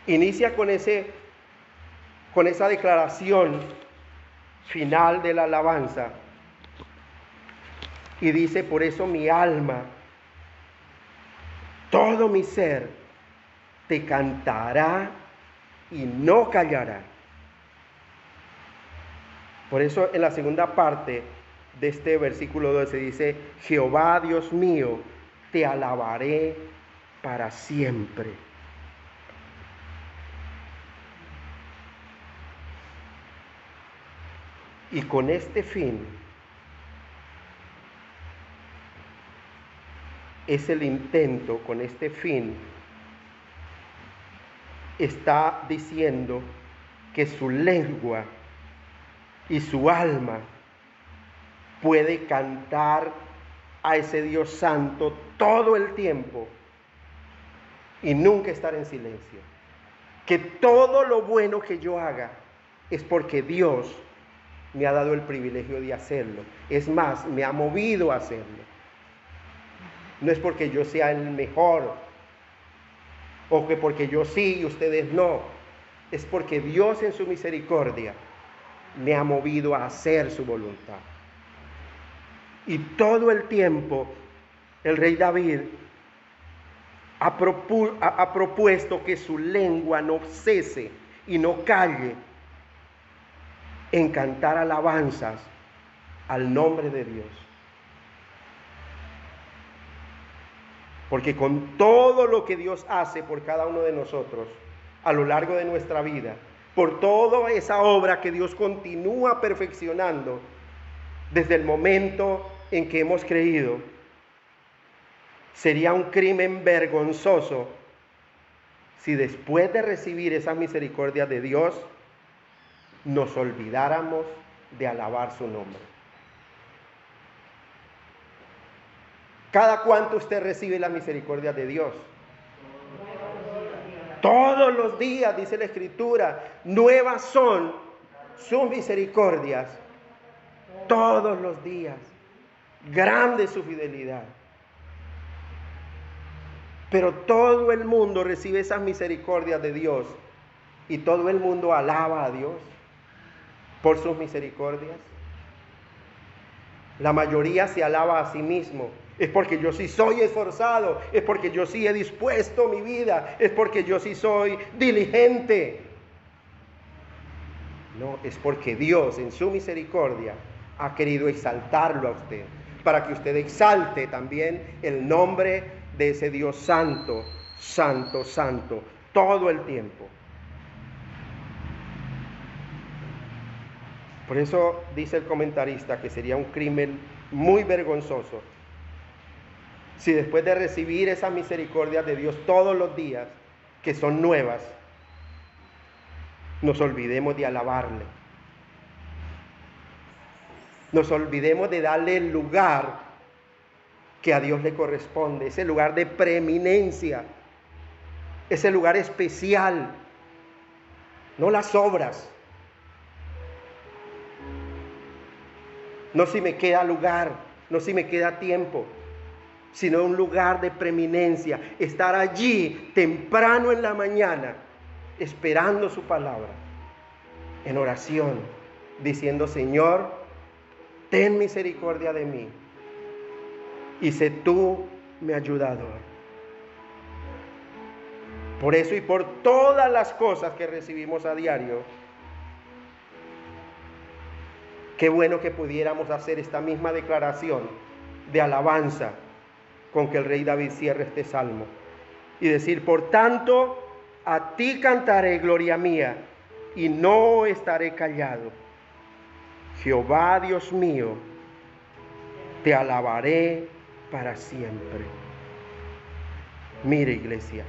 Inicia con esa declaración final de la alabanza y dice: por eso mi alma, todo mi ser, te cantará y no callará. Por eso en la segunda parte de este versículo 12 dice: Jehová Dios mío, te alabaré para siempre. Y con este fin es el intento, con este fin está diciendo que su lengua y su alma puede cantar a ese Dios santo todo el tiempo y nunca estar en silencio. Que todo lo bueno que yo haga es porque Dios me ha dado el privilegio de hacerlo. Es más, me ha movido a hacerlo. No es porque yo sea el mejor o que porque yo sí y ustedes no. Es porque Dios en su misericordia me ha movido a hacer su voluntad. Y todo el tiempo el rey David ha propuesto que su lengua no cese y no calle en cantar alabanzas al nombre de Dios. Porque con todo lo que Dios hace por cada uno de nosotros a lo largo de nuestra vida, por toda esa obra que Dios continúa perfeccionando desde el momento en que hemos creído, sería un crimen vergonzoso si después de recibir esas misericordias de Dios nos olvidáramos de alabar su nombre. ¿Cada cuánto usted recibe la misericordia de Dios? Todos los días, dice la Escritura, nuevas son sus misericordias. Todos los días. Grande su fidelidad. Pero todo el mundo recibe esas misericordias de Dios y todo el mundo alaba a Dios por sus misericordias. La mayoría se alaba a sí mismo. Es porque yo sí soy esforzado, es porque yo sí he dispuesto mi vida, es porque yo sí soy diligente. No, es porque Dios en su misericordia ha querido exaltarlo a usted, para que usted exalte también el nombre de ese Dios santo, santo, santo, todo el tiempo. Por eso dice el comentarista que sería un crimen muy vergonzoso si después de recibir esa misericordia de Dios todos los días, que son nuevas, nos olvidemos de alabarle. Nos olvidemos de darle el lugar que a Dios le corresponde, ese lugar de preeminencia, ese lugar especial, no las obras. No si me queda lugar, no si me queda tiempo, sino un lugar de preeminencia, estar allí temprano en la mañana, esperando su palabra, en oración, diciendo: Señor, ten misericordia de mí, y sé tú mi ayudador. Por eso y por todas las cosas que recibimos a diario, qué bueno que pudiéramos hacer esta misma declaración de alabanza con que el rey David cierra este salmo y decir: por tanto, a ti cantaré, gloria mía, y no estaré callado. Jehová, Dios mío, te alabaré para siempre. Mire, iglesia,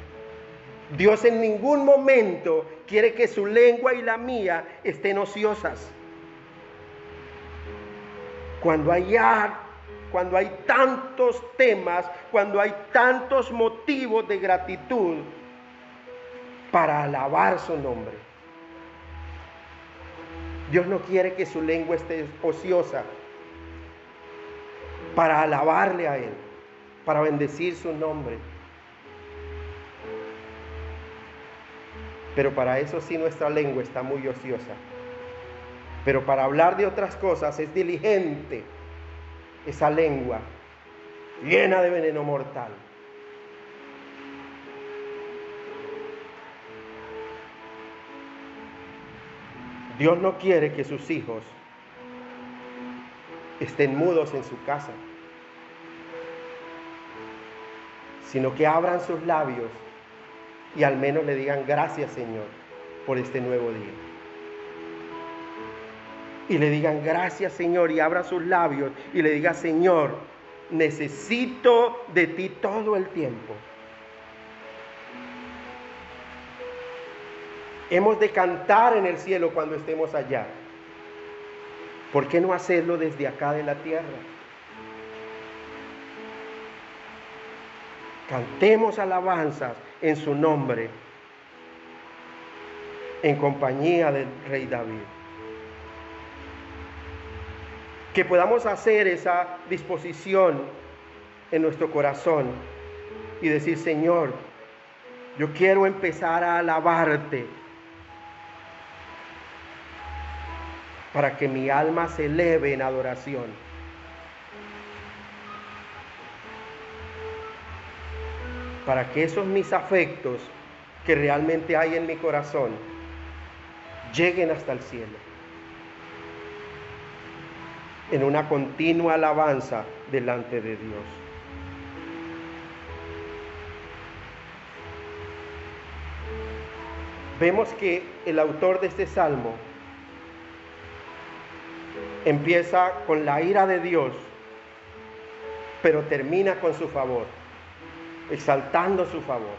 Dios en ningún momento quiere que su lengua y la mía estén ociosas. Cuando hay tantos temas, cuando hay tantos motivos de gratitud para alabar su nombre. Dios no quiere que su lengua esté ociosa para alabarle a Él, para bendecir su nombre. Pero para eso sí nuestra lengua está muy ociosa. Pero para hablar de otras cosas es diligente esa lengua llena de veneno mortal. Dios no quiere que sus hijos estén mudos en su casa. sino que abran sus labios y al menos le digan gracias, Señor, por este nuevo día. Y le digan gracias, Señor, y abra sus labios y le diga, Señor, necesito de ti todo el tiempo. Hemos de cantar en el cielo cuando estemos allá. ¿Por qué no hacerlo desde acá de la tierra? Cantemos alabanzas en su nombre, en compañía del rey David. Que podamos hacer esa disposición en nuestro corazón y decir, Señor, yo quiero empezar a alabarte para que mi alma se eleve en adoración. Para que esos mis afectos que realmente hay en mi corazón lleguen hasta el cielo. En una continua alabanza delante de Dios. Vemos que el autor de este salmo empieza con la ira de Dios, pero termina con su favor, exaltando su favor.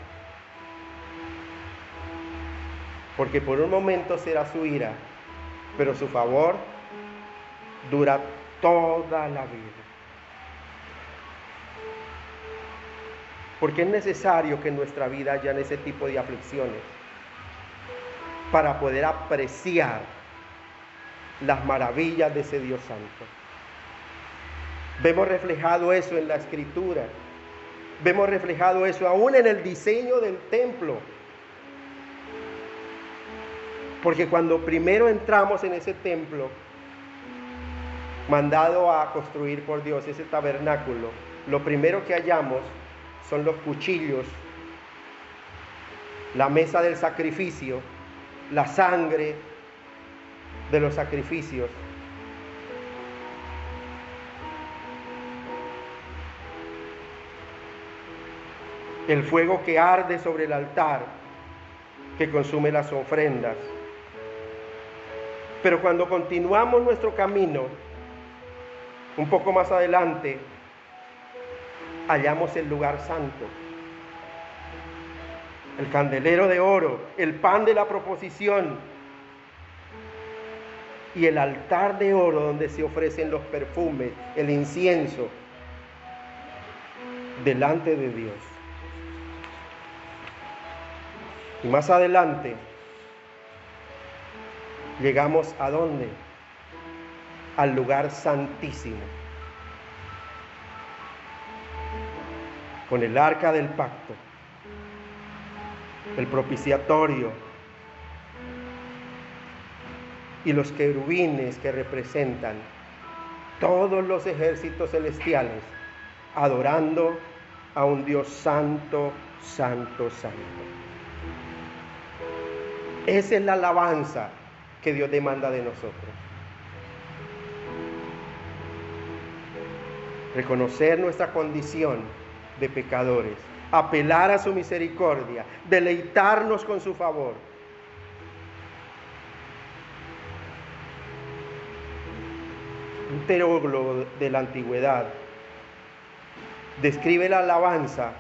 Porque por un momento será su ira, pero su favor dura toda la vida. Porque es necesario que en nuestra vida hayan ese tipo de aflicciones para poder apreciar las maravillas de ese Dios Santo. Vemos reflejado eso en la Escritura. Vemos reflejado eso aún en el diseño del templo. Porque cuando primero entramos en ese templo, mandado a construir por Dios, ese tabernáculo, lo primero que hallamos son los cuchillos, la mesa del sacrificio, la sangre de los sacrificios. El fuego que arde sobre el altar, que consume las ofrendas. Pero cuando continuamos nuestro camino, un poco más adelante, hallamos el lugar santo, el candelero de oro, el pan de la proposición y el altar de oro donde se ofrecen los perfumes, el incienso, delante de Dios. Y más adelante, llegamos ¿a dónde? Al lugar santísimo, con el arca del pacto, el propiciatorio y los querubines que representan todos los ejércitos celestiales adorando a un Dios santo, santo, santo. Esa es la alabanza que Dios demanda de nosotros. Reconocer nuestra condición de pecadores, apelar a su misericordia, deleitarnos con su favor. Un teólogo de la antigüedad describe la alabanza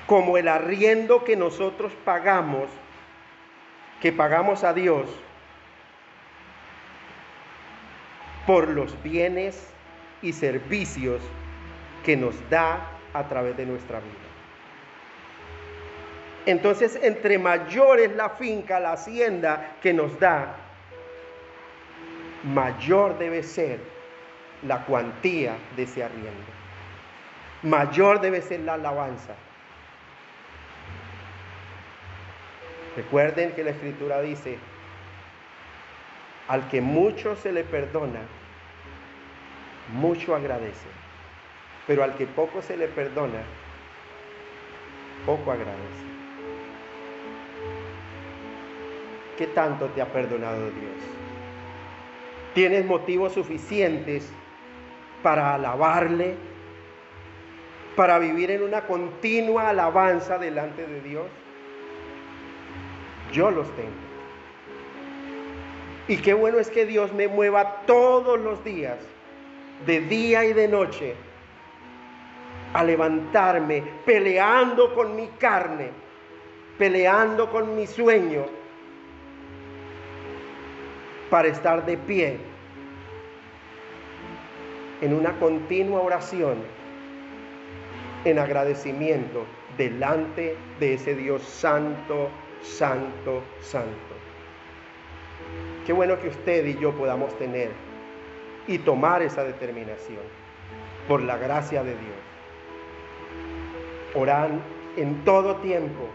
como el arriendo que nosotros pagamos, que pagamos a Dios por los bienes y servicios que nos da a través de nuestra vida. Entonces, entre mayor es la finca, la hacienda que nos da, mayor debe ser la cuantía de ese arriendo. Mayor debe ser la alabanza. Recuerden que la Escritura dice, al que mucho se le perdona, mucho agradece. Pero al que poco se le perdona, poco agradece. ¿Qué tanto te ha perdonado Dios? ¿Tienes motivos suficientes para alabarle, para vivir en una continua alabanza delante de Dios? Yo los tengo. Y qué bueno es que Dios me mueva todos los días, de día y de noche, a levantarme, peleando con mi carne, peleando con mi sueño, para estar de pie en una continua oración, en agradecimiento delante de ese Dios santo, santo, santo. Qué bueno que usted y yo podamos tener y tomar esa determinación por la gracia de Dios. Orar en todo tiempo,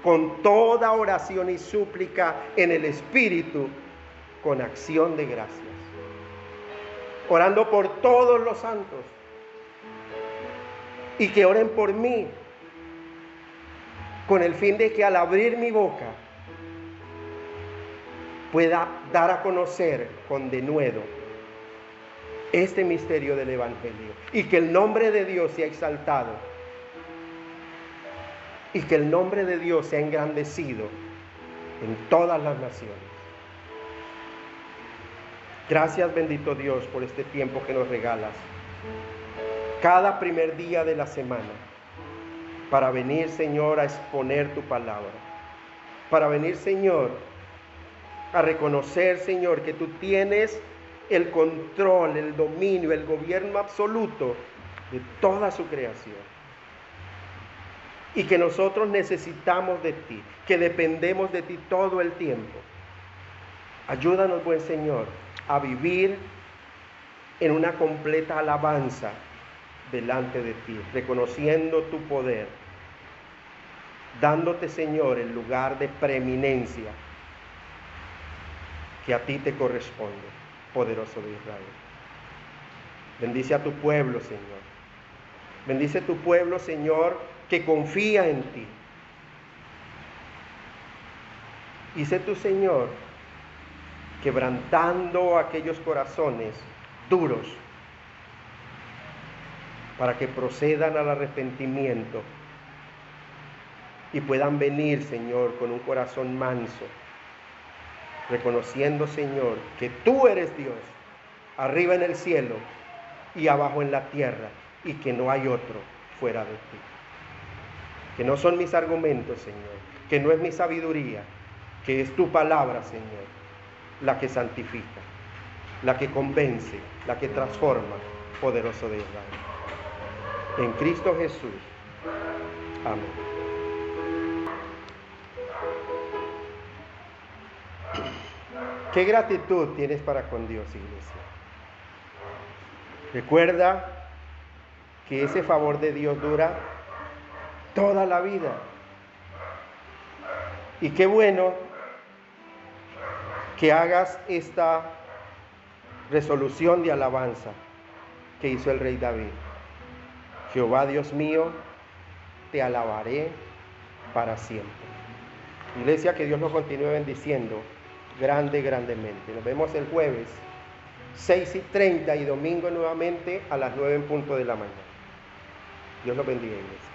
con toda oración y súplica en el Espíritu, con acción de gracias. Orando por todos los santos. Y que oren por mí, con el fin de que al abrir mi boca pueda dar a conocer con denuedo este misterio del Evangelio, y que el nombre de Dios sea exaltado, y que el nombre de Dios sea engrandecido en todas las naciones. Gracias, bendito Dios, por este tiempo que nos regalas cada primer día de la semana, para venir, Señor, a exponer tu palabra, para venir, Señor, a reconocer, Señor, que tú tienes el control, el dominio, el gobierno absoluto de toda su creación. Y que nosotros necesitamos de ti, que dependemos de ti todo el tiempo. Ayúdanos, buen Señor, a vivir en una completa alabanza delante de ti, reconociendo tu poder, dándote, Señor, el lugar de preeminencia que a ti te corresponde, poderoso de Israel. Bendice a tu pueblo, Señor. Bendice tu pueblo, Señor, que confía en ti. Y sé tu, Señor, quebrantando aquellos corazones duros, para que procedan al arrepentimiento y puedan venir, Señor, con un corazón manso, reconociendo, Señor, que tú eres Dios, arriba en el cielo y abajo en la tierra, y que no hay otro fuera de ti. Que no son mis argumentos, Señor, que no es mi sabiduría, que es tu palabra, Señor, la que santifica, la que convence, la que transforma, poderoso de Israel. En Cristo Jesús. Amén. ¿Qué gratitud tienes para con Dios, iglesia? Recuerda que ese favor de Dios dura toda la vida. Y qué bueno que hagas esta resolución de alabanza que hizo el rey David. Jehová Dios mío, te alabaré para siempre. Iglesia, que Dios nos continúe bendiciendo grandemente. Nos vemos el jueves 6:30 y domingo nuevamente a las 9 en punto de la mañana. Dios los bendiga, iglesia.